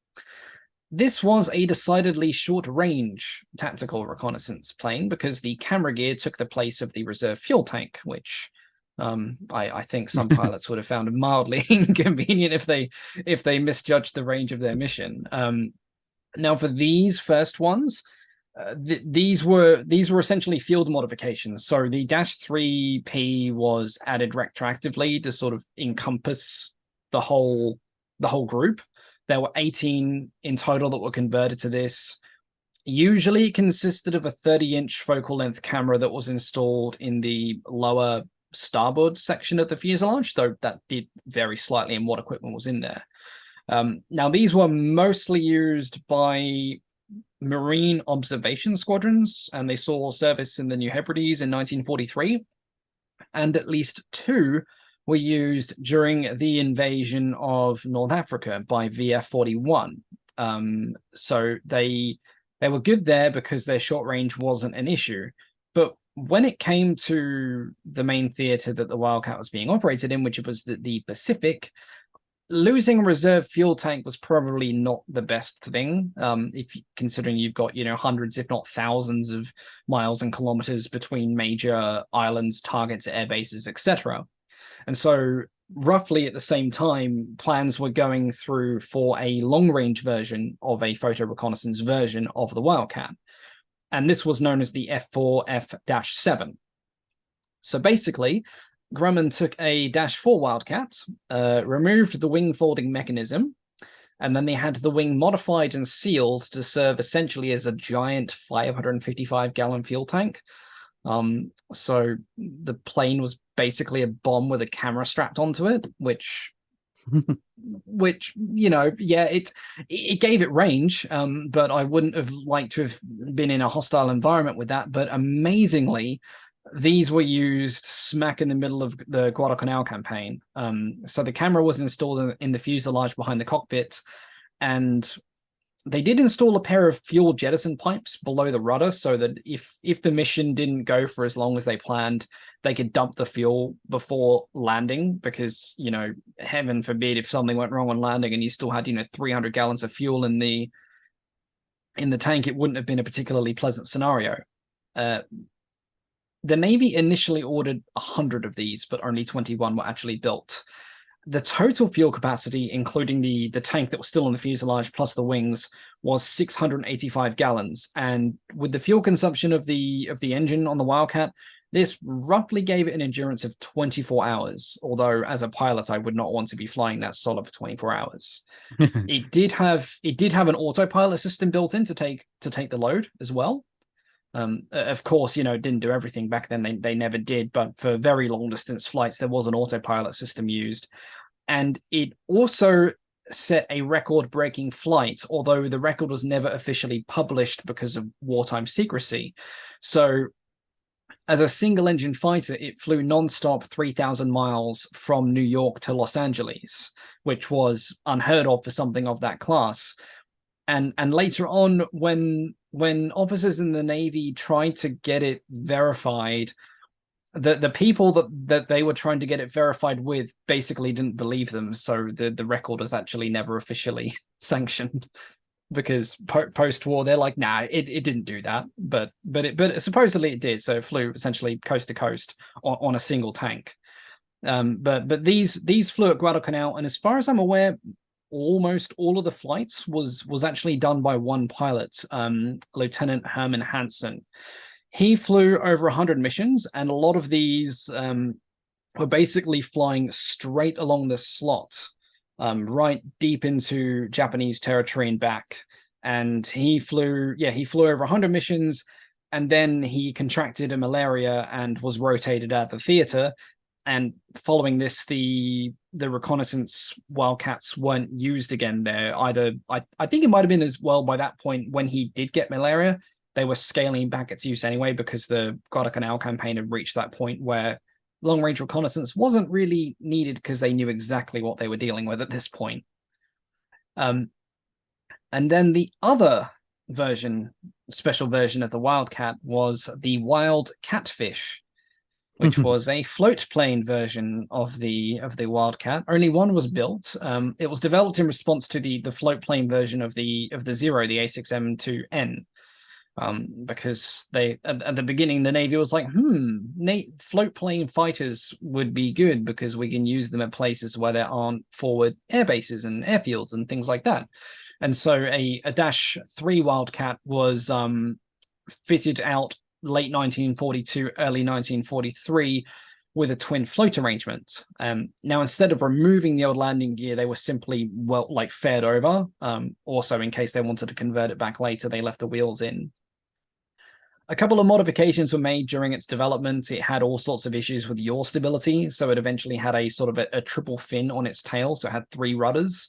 This was a decidedly short-range tactical reconnaissance plane because the camera gear took the place of the reserve fuel tank, which I think some pilots would have found mildly inconvenient if they misjudged the range of their mission. Now, for these first ones, these were essentially field modifications. So the Dash 3P was added retroactively to sort of encompass the whole group. There were 18 in total that were converted to this. Usually it consisted of a 30-inch focal length camera that was installed in the lower starboard section of the fuselage, though that did vary slightly in what equipment was in there. Now, these were mostly used by Marine observation squadrons, and they saw service in the New Hebrides in 1943, and at least two were used during the invasion of North Africa by VF-41. So they were good there because their short range wasn't an issue. But when it came to the main theater that the Wildcat was being operated in, which was the Pacific, losing a reserve fuel tank was probably not the best thing, considering you've got hundreds, if not thousands, of miles and kilometers between major islands, targets, air bases, etc. And so, roughly at the same time, plans were going through for a long-range version of a photo reconnaissance version of the Wildcat, and this was known as the F4F-7. So basically, Grumman took a Dash 4 Wildcat, removed the wing folding mechanism, and then they had the wing modified and sealed to serve essentially as a giant 555-gallon fuel tank. So the plane was basically a bomb with a camera strapped onto it, which it gave it range, but I wouldn't have liked to have been in a hostile environment with that. But amazingly, these were used smack in the middle of the Guadalcanal campaign. So the camera was installed in the fuselage behind the cockpit, and they did install a pair of fuel jettison pipes below the rudder so that if the mission didn't go for as long as they planned, they could dump the fuel before landing, because, heaven forbid if something went wrong on landing and you still had, 300 gallons of fuel in the tank, it wouldn't have been a particularly pleasant scenario. The Navy initially ordered 100 of these, but only 21 were actually built. The total fuel capacity, including the tank that was still on the fuselage plus the wings, was 685 gallons. And with the fuel consumption of the engine on the Wildcat, This roughly gave it an endurance of 24 hours, although as a pilot, I would not want to be flying that solid for 24 hours. It did have an autopilot system built in to take the load as well. Of course, it didn't do everything back then. They never did, but for very long distance flights, there was an autopilot system used, and it also set a record-breaking flight, although the record was never officially published because of wartime secrecy. So, as a single-engine fighter, it flew non-stop 3,000 miles from New York to Los Angeles, which was unheard of for something of that class. And later on, when officers in the Navy tried to get it verified, the people that they were trying to get it verified with basically didn't believe them. So the record was actually never officially sanctioned, because post-war they're like, nah, it didn't do that, but supposedly it did. So it flew essentially coast to coast on a single tank. But these flew at Guadalcanal, and as far as I'm aware, almost all of the flights was actually done by one pilot, Lieutenant Herman Hansen. He flew over 100 missions, and a lot of these were basically flying straight along the slot, right deep into Japanese territory and back. And he flew over 100 missions, and then he contracted a malaria and was rotated out of the theater. And following this, the reconnaissance Wildcats weren't used again there either. I think it might have been as well by that point when he did get malaria, they were scaling back its use anyway, because the Guadalcanal campaign had reached that point where long-range reconnaissance wasn't really needed because they knew exactly what they were dealing with at this point. And then the other special version of the Wildcat was the Wild Catfish, which was a float plane version of the Wildcat. Only one was built. It was developed in response to the float plane version of the Zero, the A6M2N. Because they at the beginning the Navy was like, float plane fighters would be good because we can use them at places where there aren't forward air bases and airfields and things like that. And so a Dash 3 Wildcat was fitted out late 1942, early 1943 with a twin float arrangement. Now, instead of removing the old landing gear, they were simply faired over. Also, in case they wanted to convert it back later, they left the wheels in. A couple of modifications were made during its development. It had all sorts of issues with yaw stability, so it eventually had a sort of a triple fin on its tail, so it had 3 rudders,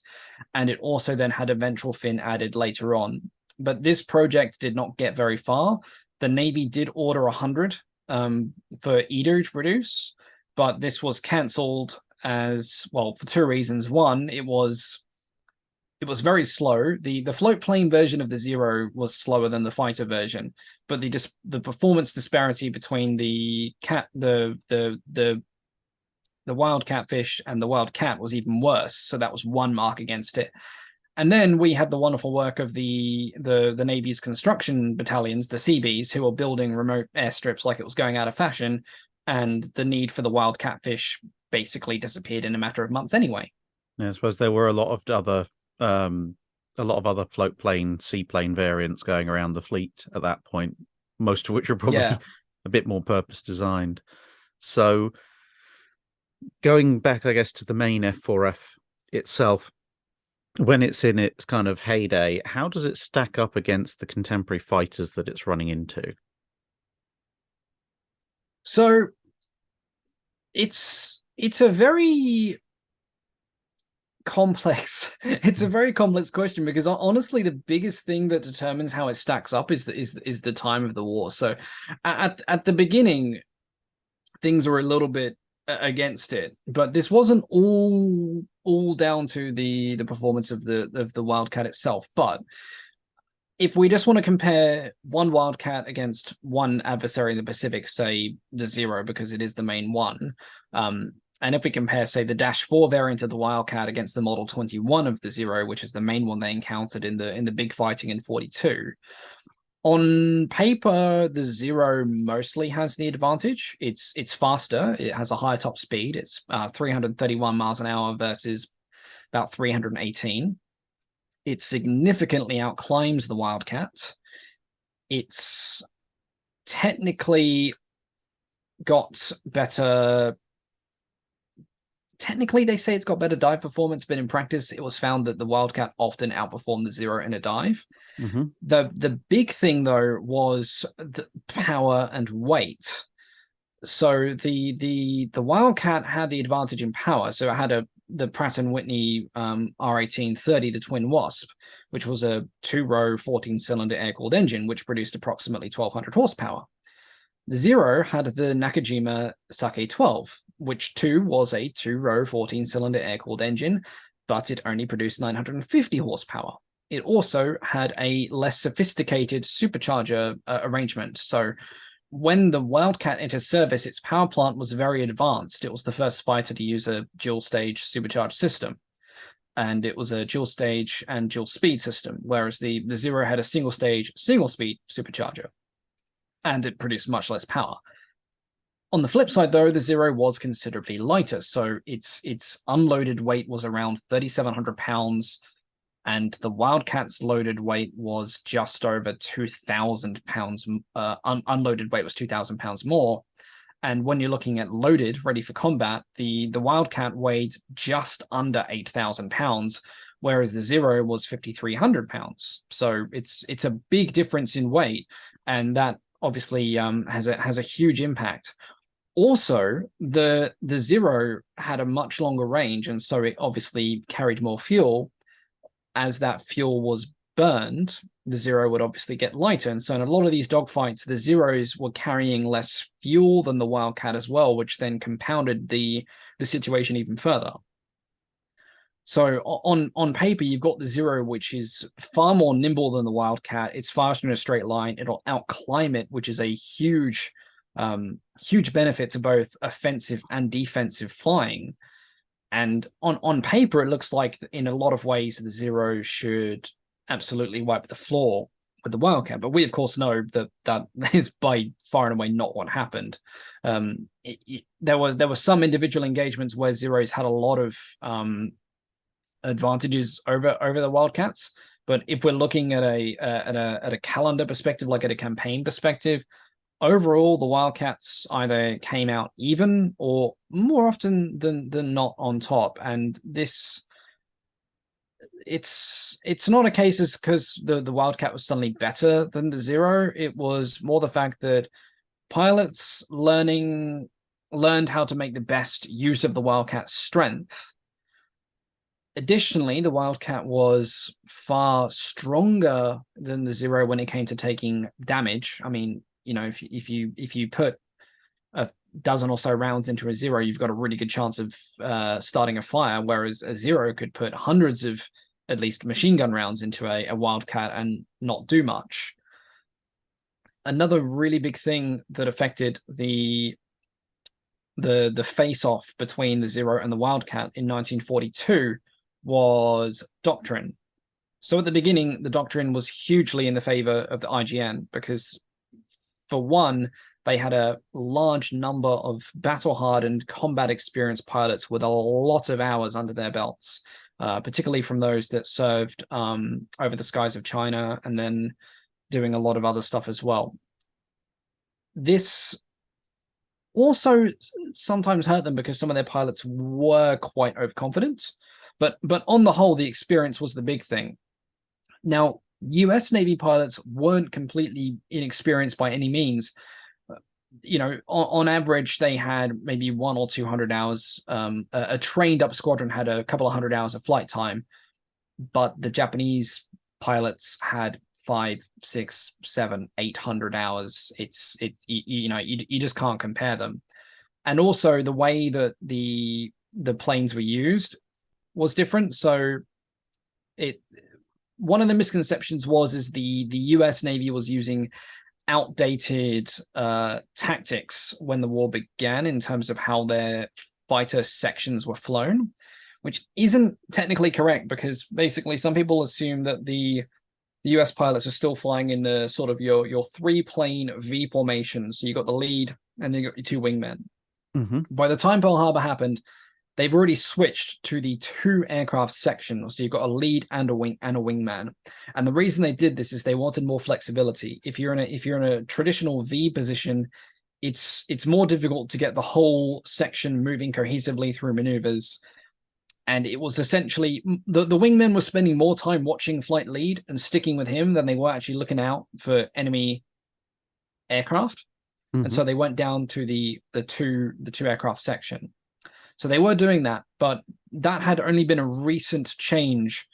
and it also then had a ventral fin added later on. But this project did not get very far. The Navy did order 100 for Edo to produce, but this was cancelled as well for 2 reasons. One, it was very slow. The float plane version of the Zero was slower than the fighter version, but the performance disparity between the Wild Catfish and the Wildcat was even worse. So that was one mark against it. And then we had the wonderful work of the Navy's construction battalions, the CBs, who were building remote airstrips like it was going out of fashion, and the need for the Wild Catfish basically disappeared in a matter of months anyway. Yeah, I suppose there were a lot of other float plane, seaplane variants going around the fleet at that point, most of which are probably a bit more purpose designed. So going back, I guess, to the main F4F itself, when it's in its kind of heyday, how does it stack up against the contemporary fighters that it's running into? So it's a very complex question, because honestly the biggest thing that determines how it stacks up is the time of the war. So at the beginning things were a little bit against it, but this wasn't all down to the performance of the Wildcat itself. But if we just want to compare one Wildcat against one adversary in the Pacific, say the Zero, because it is the main one, and if we compare, say, the Dash 4 variant of the Wildcat against the Model 21 of the Zero, which is the main one they encountered in the big fighting in 42, on paper, the Zero mostly has the advantage. It's faster. It has a higher top speed. It's 331 miles an hour versus about 318. It significantly outclimbs the Wildcat. It's technically got better. Technically, they say it's got better dive performance, but in practice, it was found that the Wildcat often outperformed the Zero in a dive. Mm-hmm. The big thing though was the power and weight. So the Wildcat had the advantage in power. So it had the Pratt and Whitney R1830, the Twin Wasp, which was a 2-row 14-cylinder air-cooled engine, which produced approximately 1,200 horsepower. The Zero had the Nakajima Sake 12, which too was a 2-row 14-cylinder air-cooled engine, but it only produced 950 horsepower. It also had a less sophisticated supercharger arrangement. So when the Wildcat entered service, its power plant was very advanced. It was the first fighter to use a dual-stage supercharged system. And it was a dual stage and dual speed system, whereas the Zero had a single stage, single speed supercharger, and it produced much less power. On the flip side, though, the Zero was considerably lighter, so its unloaded weight was around 3,700 pounds, and the Wildcat's loaded weight was just over 2,000 pounds. Unloaded weight was 2,000 pounds more. And when you're looking at loaded, ready for combat, the Wildcat weighed just under 8,000 pounds, whereas the Zero was 5,300 pounds. So it's a big difference in weight, and that obviously has a huge impact. Also, the Zero had a much longer range, and so it obviously carried more fuel. As that fuel was burned, the Zero would obviously get lighter. And so in a lot of these dogfights, the Zeros were carrying less fuel than the Wildcat as well, which then compounded the situation even further. So on paper, you've got the Zero, which is far more nimble than the Wildcat. It's faster in a straight line. It'll outclimb it, which is a huge benefit to both offensive and defensive flying. And on paper, it looks like in a lot of ways the Zero should absolutely wipe the floor with the Wildcat. But we, of course, know that is by far and away not what happened. There were some individual engagements where Zeros had a lot of advantages over the Wildcats. But if we're looking at a calendar perspective, like at a campaign perspective, overall, the Wildcats either came out even or more often than not on top. And it's not a case as because the Wildcat was suddenly better than the Zero. It was more the fact that pilots learned how to make the best use of the Wildcat's strength. Additionally, the Wildcat was far stronger than the Zero when it came to taking damage. I mean, if you put a dozen or so rounds into a Zero, you've got a really good chance of starting a fire, whereas a Zero could put hundreds of at least machine gun rounds into a Wildcat and not do much. Another really big thing that affected the face-off between the Zero and the Wildcat in 1942 was doctrine. So at the beginning, the doctrine was hugely in the favor of the IGN because, for one, they had a large number of battle-hardened, combat-experienced pilots with a lot of hours under their belts, particularly from those that served over the skies of China and then doing a lot of other stuff as well. This also sometimes hurt them because some of their pilots were quite overconfident. But on the whole, the experience was the big thing. Now, US Navy pilots weren't completely inexperienced by any means. On average, they had maybe 100 or 200 hours. A trained up squadron had a couple of hundred hours of flight time, but the Japanese pilots had 500, 600, 700, 800 hours. You just can't compare them. And also the way that the planes were used was different. So one of the misconceptions is the US Navy was using outdated tactics when the war began in terms of how their fighter sections were flown, which isn't technically correct because basically some people assume that the US pilots are still flying in the sort of your 3-plane V formation. So you got the lead and then you got your 2 wingmen. Mm-hmm. By the time Pearl Harbor happened, they've already switched to the 2 aircraft section. So you've got a lead and a wingman. And the reason they did this is they wanted more flexibility. If you're in a traditional V position, it's more difficult to get the whole section moving cohesively through maneuvers. And it was essentially the wingmen were spending more time watching flight lead and sticking with him than they were actually looking out for enemy aircraft. And so they went down to the two aircraft section. So they were doing that, but that had only been a recent change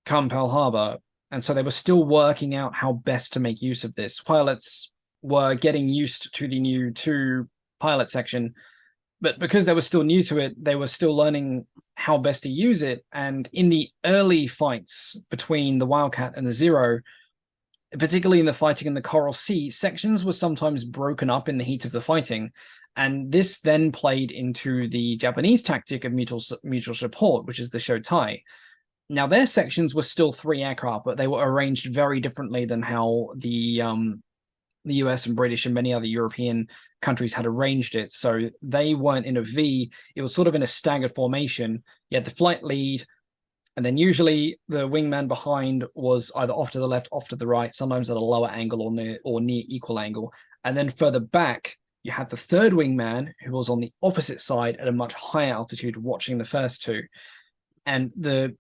come Pearl Harbor. And so they were still working out how best to make use of this. Pilots were getting used to the new two pilot section, but because they were still new to it, they were still learning how best to use it. And in the early fights between the Wildcat and the Zero, particularly in the fighting in the Coral Sea, sections were sometimes broken up in the heat of the fighting. And this then played into the Japanese tactic of mutual support, which is the Shotai. Now, their sections were still 3 aircraft, but they were arranged very differently than how the US and British and many other European countries had arranged it. So they weren't in a V. It was sort of in a staggered formation. You had the flight lead, and then usually the wingman behind was either off to the left, off to the right, sometimes at a lower angle or near equal angle. And then further back, you had the third wingman who was on the opposite side at a much higher altitude, watching the first two. And the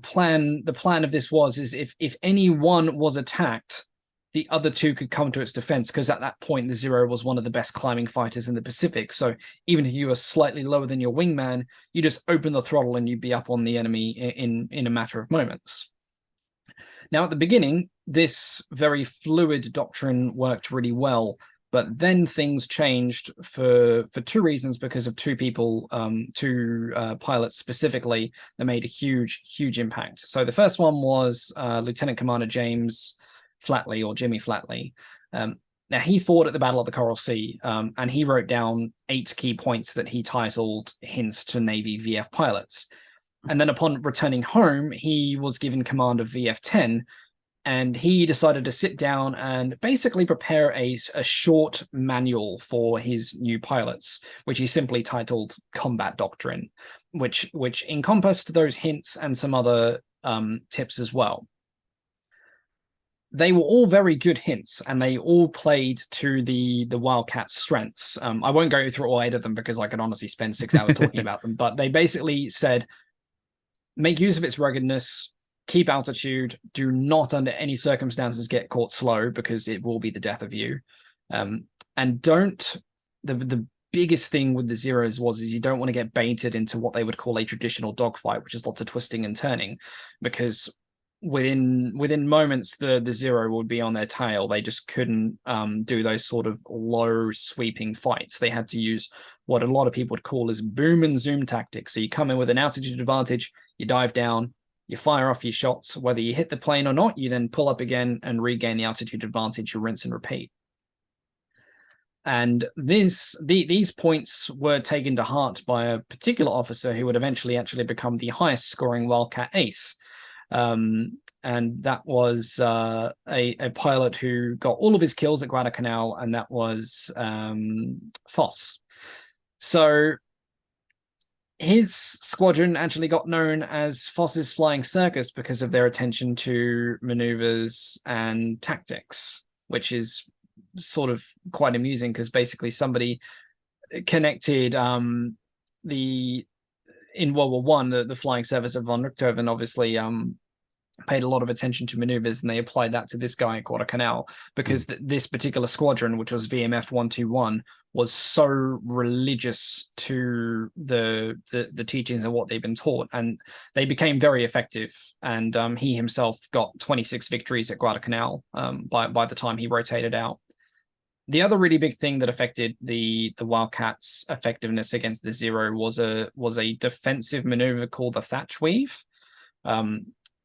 plan of this is if any one was attacked, the other two could come to its defense, because at that point the Zero was one of the best climbing fighters in the Pacific. So even if you were slightly lower than your wingman, you just open the throttle and you'd be up on the enemy in a matter of moments. Now, at the beginning, this very fluid doctrine worked really well, but then things changed for 2 reasons, because of 2 people, 2 pilots specifically, that made a huge impact. So the first one was Lieutenant Commander James Flatley, or Jimmy Flatley. Now, he fought at the Battle of the Coral Sea, and he wrote down 8 key points that he titled Hints to Navy VF Pilots. And then upon returning home, he was given command of VF-10, and he decided to sit down and basically prepare a short manual for his new pilots, which he simply titled Combat Doctrine, which encompassed those hints and some other tips as well. They were all very good hints, and they all played to the Wildcat's strengths. I won't go through all 8 of them because I could honestly spend 6 hours talking about them, but they basically said, make use of its ruggedness, keep altitude, do not under any circumstances get caught slow, because it will be the death of you. And don't, the biggest thing with the Zeros is you don't want to get baited into what they would call a traditional dogfight, which is lots of twisting and turning, because within moments the Zero would be on their tail. They just couldn't do those sort of low sweeping fights. They had to use what a lot of people would call as boom and zoom tactics. So you come in with an altitude advantage, you dive down, you fire off your shots, whether you hit the plane or not, you then pull up again and regain the altitude advantage, you rinse and repeat. And these points were taken to heart by a particular officer who would eventually actually become the highest scoring Wildcat ace. And that was a pilot who got all of his kills at Guadalcanal, and that was Foss. So his squadron actually got known as Foss's Flying Circus because of their attention to maneuvers and tactics, which is sort of quite amusing, because basically somebody connected in World War One, the flying service of von Richthofen obviously paid a lot of attention to maneuvers, and they applied that to this guy at Guadalcanal, because this particular squadron, which was VMF 121, was so religious to the teachings and what they've been taught, and they became very effective. And he himself got 26 victories at Guadalcanal by the time he rotated out. The other really big thing that affected the Wildcats' effectiveness against the Zero was a defensive maneuver called the Thatch Weave,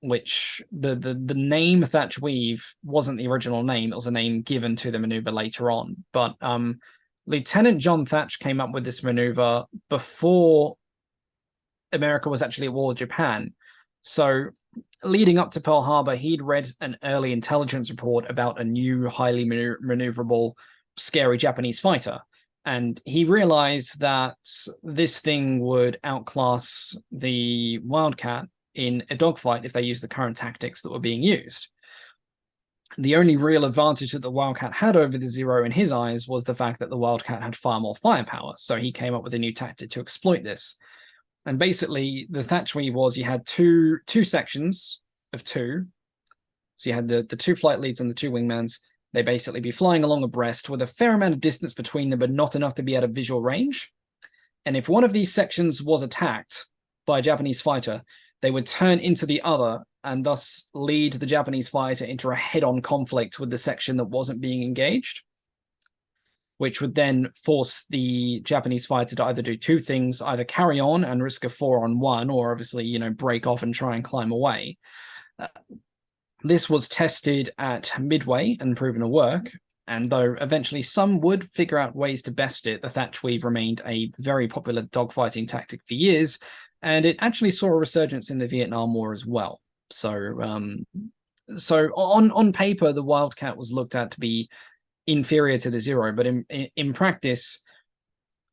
which the name Thatch Weave wasn't the original name. It was a name given to the maneuver later on. But Lieutenant John Thatch came up with this maneuver before America was actually at war with Japan. So leading up to Pearl Harbor, he'd read an early intelligence report about a new, highly maneuverable, scary Japanese fighter. And he realized that this thing would outclass the Wildcat in a dogfight if they used the current tactics that were being used. The only real advantage that the Wildcat had over the Zero in his eyes was the fact that the Wildcat had far more firepower. So he came up with a new tactic to exploit this. And basically, the thatch weave was you had two sections of two. So you had the two flight leads and the two wingmans. They basically be flying along abreast with a fair amount of distance between them, but not enough to be out of visual range. And if one of these sections was attacked by a Japanese fighter, they would turn into the other and thus lead the Japanese fighter into a head-on conflict with the section that wasn't being engaged, which would then force the Japanese fighter to either do two things, either carry on and risk a 4-on-1, or obviously, break off and try and climb away. This was tested at Midway and proven to work, and though eventually some would figure out ways to best it, the thatch weave remained a very popular dogfighting tactic for years, and it actually saw a resurgence in the Vietnam War as well. So on paper, the Wildcat was looked at to be inferior to the Zero, but in practice,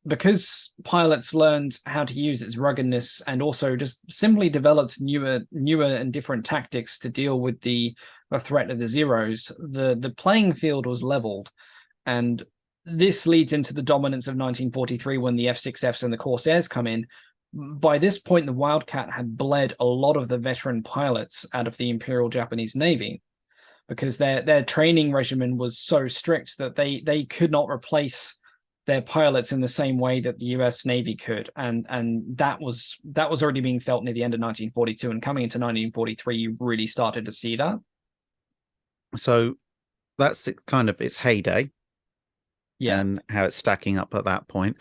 because pilots learned how to use its ruggedness and also just simply developed newer and different tactics to deal with the threat of the Zeros, the playing field was leveled. And this leads into the dominance of 1943 when the F6Fs and the Corsairs come in. By this point, the Wildcat had bled a lot of the veteran pilots out of the Imperial Japanese Navy because their training regimen was so strict that they could not replace their pilots in the same way that the US Navy could. And that was already being felt near the end of 1942. And coming into 1943, you really started to see that. So that's kind of its heyday. Yeah. And how it's stacking up at that point.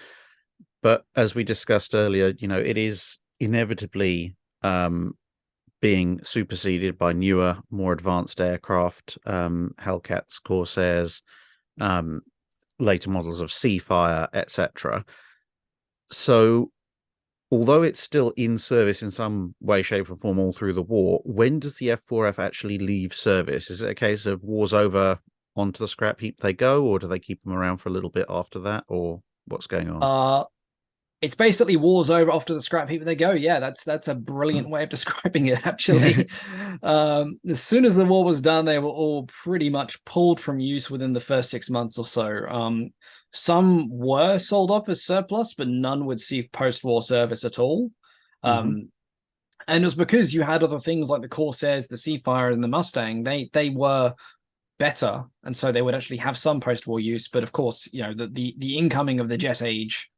But as we discussed earlier, it is inevitably being superseded by newer, more advanced aircraft, Hellcats, Corsairs, later models of Seafire, etc. So although it's still in service in some way, shape, or form all through the war, when does the F4F actually leave service? Is it a case of war's over, onto the scrap heap they go, or do they keep them around for a little bit after that, or what's going on? It's basically war's over, after the scrap heap they go. Yeah, that's a brilliant way of describing it, actually. As soon as the war was done, they were all pretty much pulled from use within the first 6 months or so. Some were sold off as surplus, but none would see post-war service at all. And it was because you had other things like the Corsairs, the Seafire, and the Mustang. They were better, and so they would actually have some post-war use. But of course, the incoming of the jet age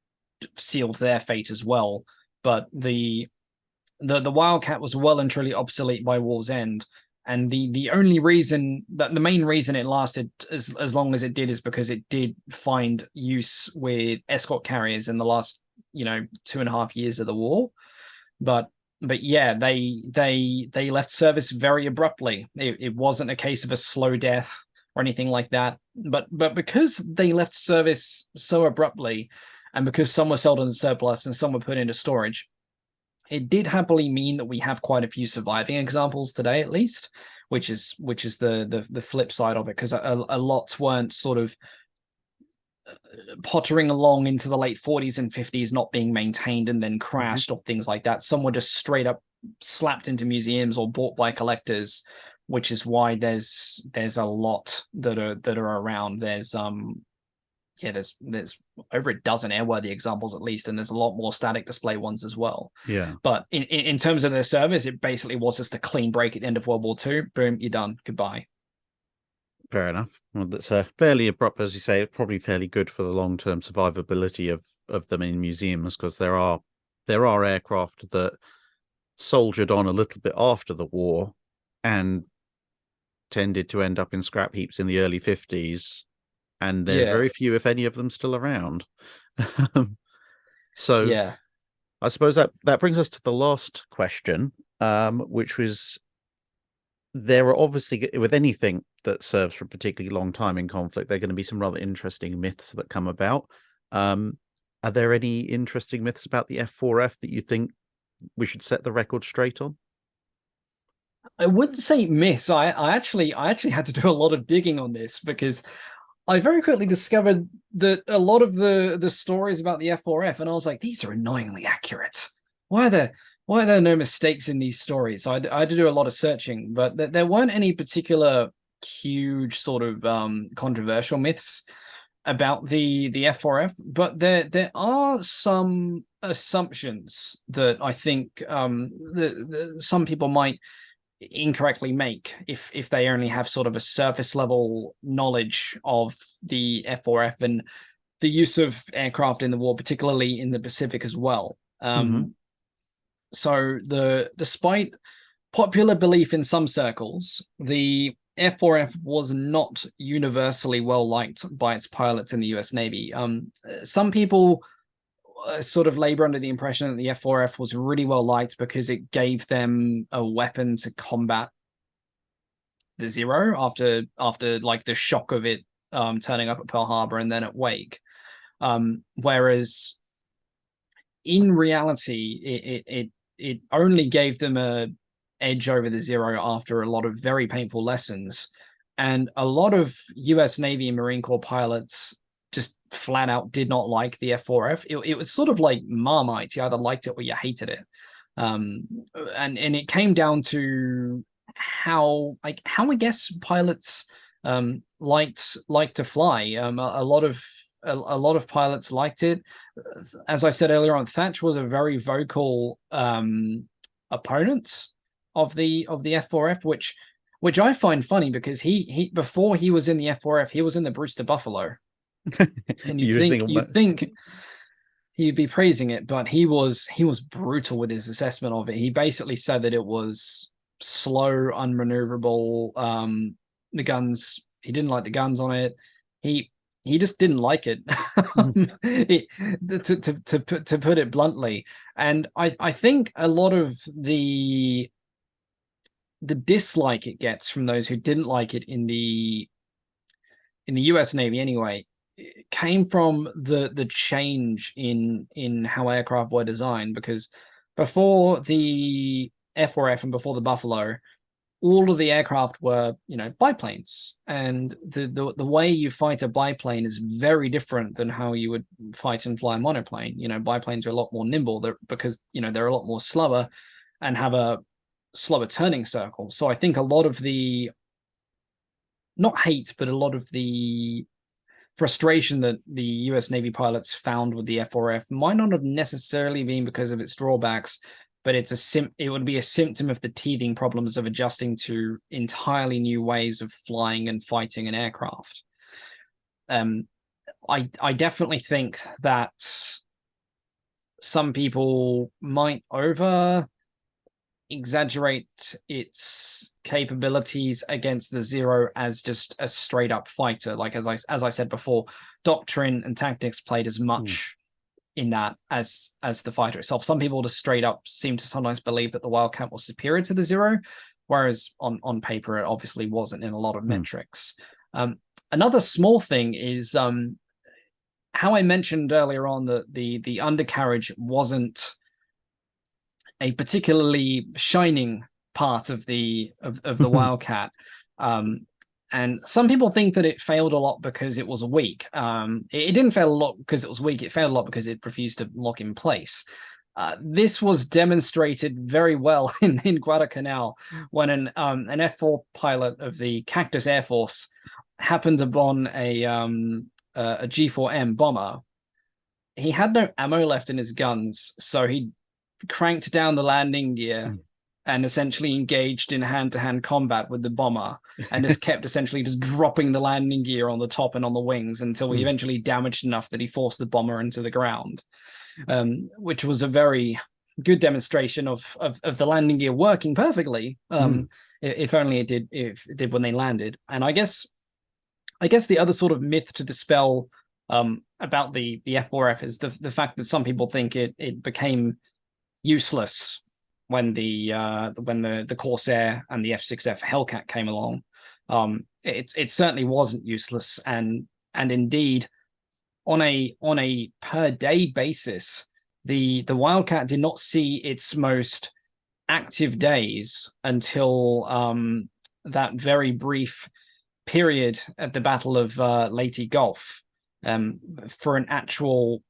sealed their fate as well. But the Wildcat was well and truly obsolete by war's end, and the only reason that the main reason it lasted as long as it did is because it did find use with escort carriers in the last 2.5 years of the war. But yeah, they left service very abruptly. It wasn't a case of a slow death or anything like that, but because they left service so abruptly, and because some were sold in surplus and some were put into storage, it did happily mean that we have quite a few surviving examples today, at least, which is the flip side of it, because a lot weren't sort of pottering along into the late 40s and 50s, not being maintained and then crashed or things like that. Some were just straight up slapped into museums or bought by collectors, which is why there's a lot that are around. There's over a dozen airworthy examples at least, and there's a lot more static display ones as well. Yeah. But in terms of their service, it basically was just a clean break at the end of World War II. Boom, you're done. Goodbye. Fair enough. Well, that's fairly abrupt, as you say. It's probably fairly good for the long-term survivability of them in museums, because there are aircraft that soldiered on a little bit after the war and tended to end up in scrap heaps in the early 50s. And there are very few, if any, of them still around. So yeah, I suppose that brings us to the last question, which was, there are obviously, with anything that serves for a particularly long time in conflict, there are going to be some rather interesting myths that come about. Are there any interesting myths about the F4F that you think we should set the record straight on? I wouldn't say myths. I actually had to do a lot of digging on this, because I very quickly discovered that a lot of the stories about the F4F, and I was like, these are annoyingly accurate. Why are there no mistakes in these stories? So I had to do a lot of searching, but there weren't any particular huge sort of controversial myths about the F4F, but there are some assumptions that I think some people might incorrectly make if they only have sort of a surface level knowledge of the F4F and the use of aircraft in the war, particularly in the Pacific as well. So despite popular belief in some circles, the F4F was not universally well liked by its pilots in the US Navy. Some people sort of labor under the impression that the F4F was really well liked because it gave them a weapon to combat the Zero after like the shock of it turning up at Pearl Harbor and then at Wake. Whereas in reality, it only gave them a edge over the Zero after a lot of very painful lessons. And a lot of US Navy and Marine Corps pilots just flat out did not like the F4F. It was sort of like Marmite. You either liked it or you hated it. And it came down to how I guess pilots liked to fly. A lot of pilots liked it. As I said earlier on, Thatch was a very vocal opponent of the F4F, which I find funny because he before he was in the F4F, he was in the Brewster Buffalo. And you'd think he'd be praising it, but he was brutal with his assessment of it. He basically said that it was slow, unmaneuverable. The guns, he didn't like the guns on it. He just didn't like it, to put it bluntly. And I think a lot of the dislike it gets from those who didn't like it in the US Navy anyway came from the change in how aircraft were designed, because before the F4F and before the Buffalo, all of the aircraft were, biplanes, and the way you fight a biplane is very different than how you would fight and fly a monoplane. Biplanes are a lot more nimble because they're a lot more slower and have a slower turning circle. So I think a lot of the not hate, but a lot of the frustration that the US Navy pilots found with the F4F might not have necessarily been because of its drawbacks, but it would be a symptom of the teething problems of adjusting to entirely new ways of flying and fighting an aircraft. I definitely think that some people might over exaggerate its capabilities against the Zero as just a straight up fighter. Like as I said before, doctrine and tactics played as much in that as the fighter itself. Some people just straight up seem to sometimes believe that the Wildcat was superior to the Zero, whereas on paper it obviously wasn't in a lot of metrics. Another small thing is how I mentioned earlier on that the undercarriage wasn't a particularly shining part of the Wildcat. And some people think that it failed a lot because it was weak. It didn't fail a lot because it was weak. It failed a lot because it refused to lock in place. This was demonstrated very well in Guadalcanal when an F4 pilot of the Cactus Air Force happened upon a G4M bomber. He had no ammo left in his guns, so he cranked down the landing gear and essentially engaged in hand-to-hand combat with the bomber, and just kept essentially just dropping the landing gear on the top and on the wings until he eventually damaged enough that he forced the bomber into the ground, which was a very good demonstration of the landing gear working perfectly, if only it did when they landed. And I guess the other sort of myth to dispel about the F4F is the fact that some people think it became useless when the Corsair and the F6F Hellcat came along. It certainly wasn't useless, and indeed on a per day basis, the Wildcat did not see its most active days until that very brief period at the Battle of Leyte Gulf. For an actual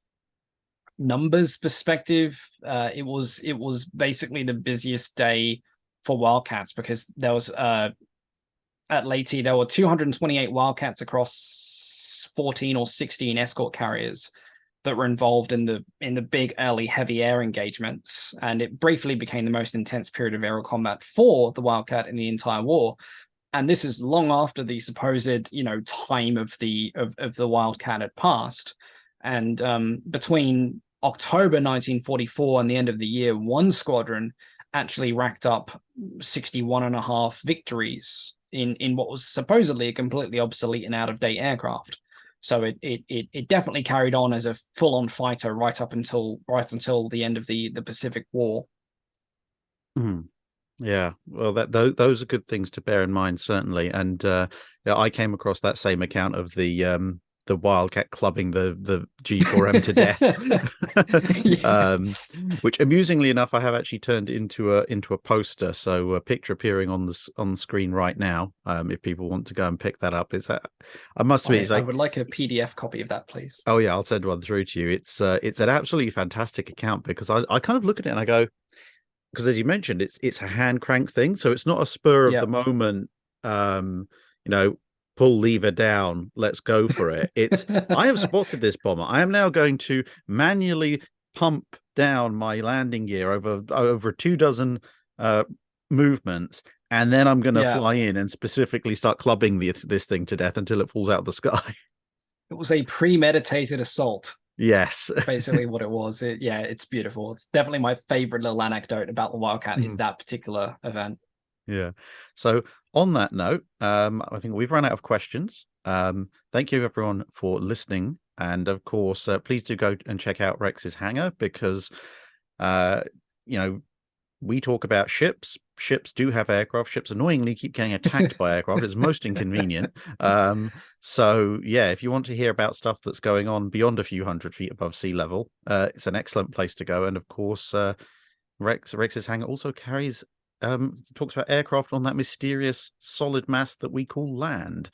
numbers perspective, it was basically the busiest day for Wildcats, because there was at Leyte, there were 228 Wildcats across 14 or 16 escort carriers that were involved in the big early heavy air engagements, and it briefly became the most intense period of aerial combat for the Wildcat in the entire war. And this is long after the supposed, time of the Wildcat had passed. And between October 1944 and the end of the year, one squadron actually racked up 61 and a half victories in what was supposedly a completely obsolete and out of date aircraft. So it definitely carried on as a full on fighter right until the end of the Pacific War. Mhm. Yeah, well, those are good things to bear in mind, certainly. And yeah, I came across that same account of the Wildcat clubbing the G4M to death, Yeah. which amusingly enough, I have actually turned into a poster. So a picture appearing on the screen right now. If people want to go and pick that up, I must admit, it's I like, would like a PDF copy of that, please. oh yeah, I'll send one through to you. It's an absolutely fantastic account because I kind of look at it and I go, because as you mentioned, it's a hand crank thing, so it's not a spur of the Yeah. moment, um, you know, pull lever down, let's go for it. It's I have spotted this bomber. I am now going to manually pump down my landing gear over 2 dozen movements, and then I'm going to Yeah. fly in and specifically start clubbing this thing to death until it falls out of the sky. It was a premeditated assault, Yes. basically what it was. It's beautiful. It's definitely my favorite little anecdote about the Wildcat is that particular event. Yeah. So on that note, I think we've run out of questions. Thank you everyone for listening, and of course, please do go and check out Rex's hangar because, uh, you know, we talk about ships. Ships do have aircraft. Ships annoyingly keep getting attacked by aircraft. It's most inconvenient. So yeah, if you want to hear about stuff that's going on beyond a few hundred feet above sea level, it's an excellent place to go. And of course, Rex's hangar also carries talks about aircraft on that mysterious solid mass that we call land,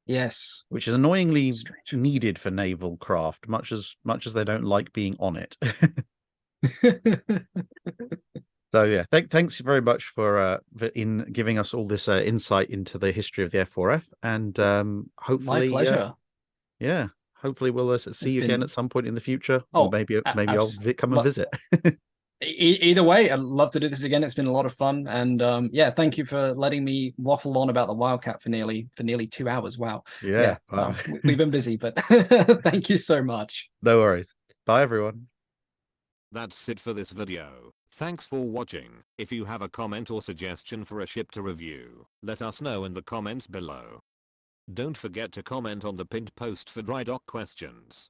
Yes. which is annoyingly Strange. needed for naval craft, much as they don't like being on it. So yeah, thanks very much for in giving us all this insight into the history of the F4F, and My hopefully, pleasure. yeah, hopefully we'll see It's you again been at some point in the future, or oh, maybe I'll come and visit. either way, I'd love to do this again. It's been a lot of fun, and yeah, thank you for letting me waffle on about the Wildcat for nearly 2 hours. Wow. Yeah, Yeah, we've been busy, but thank you so much. no worries. Bye everyone. That's it for this video. Thanks for watching. If you have a comment or suggestion for a ship to review, let us know in the comments below. Don't forget to comment on the pinned post for dry dock questions.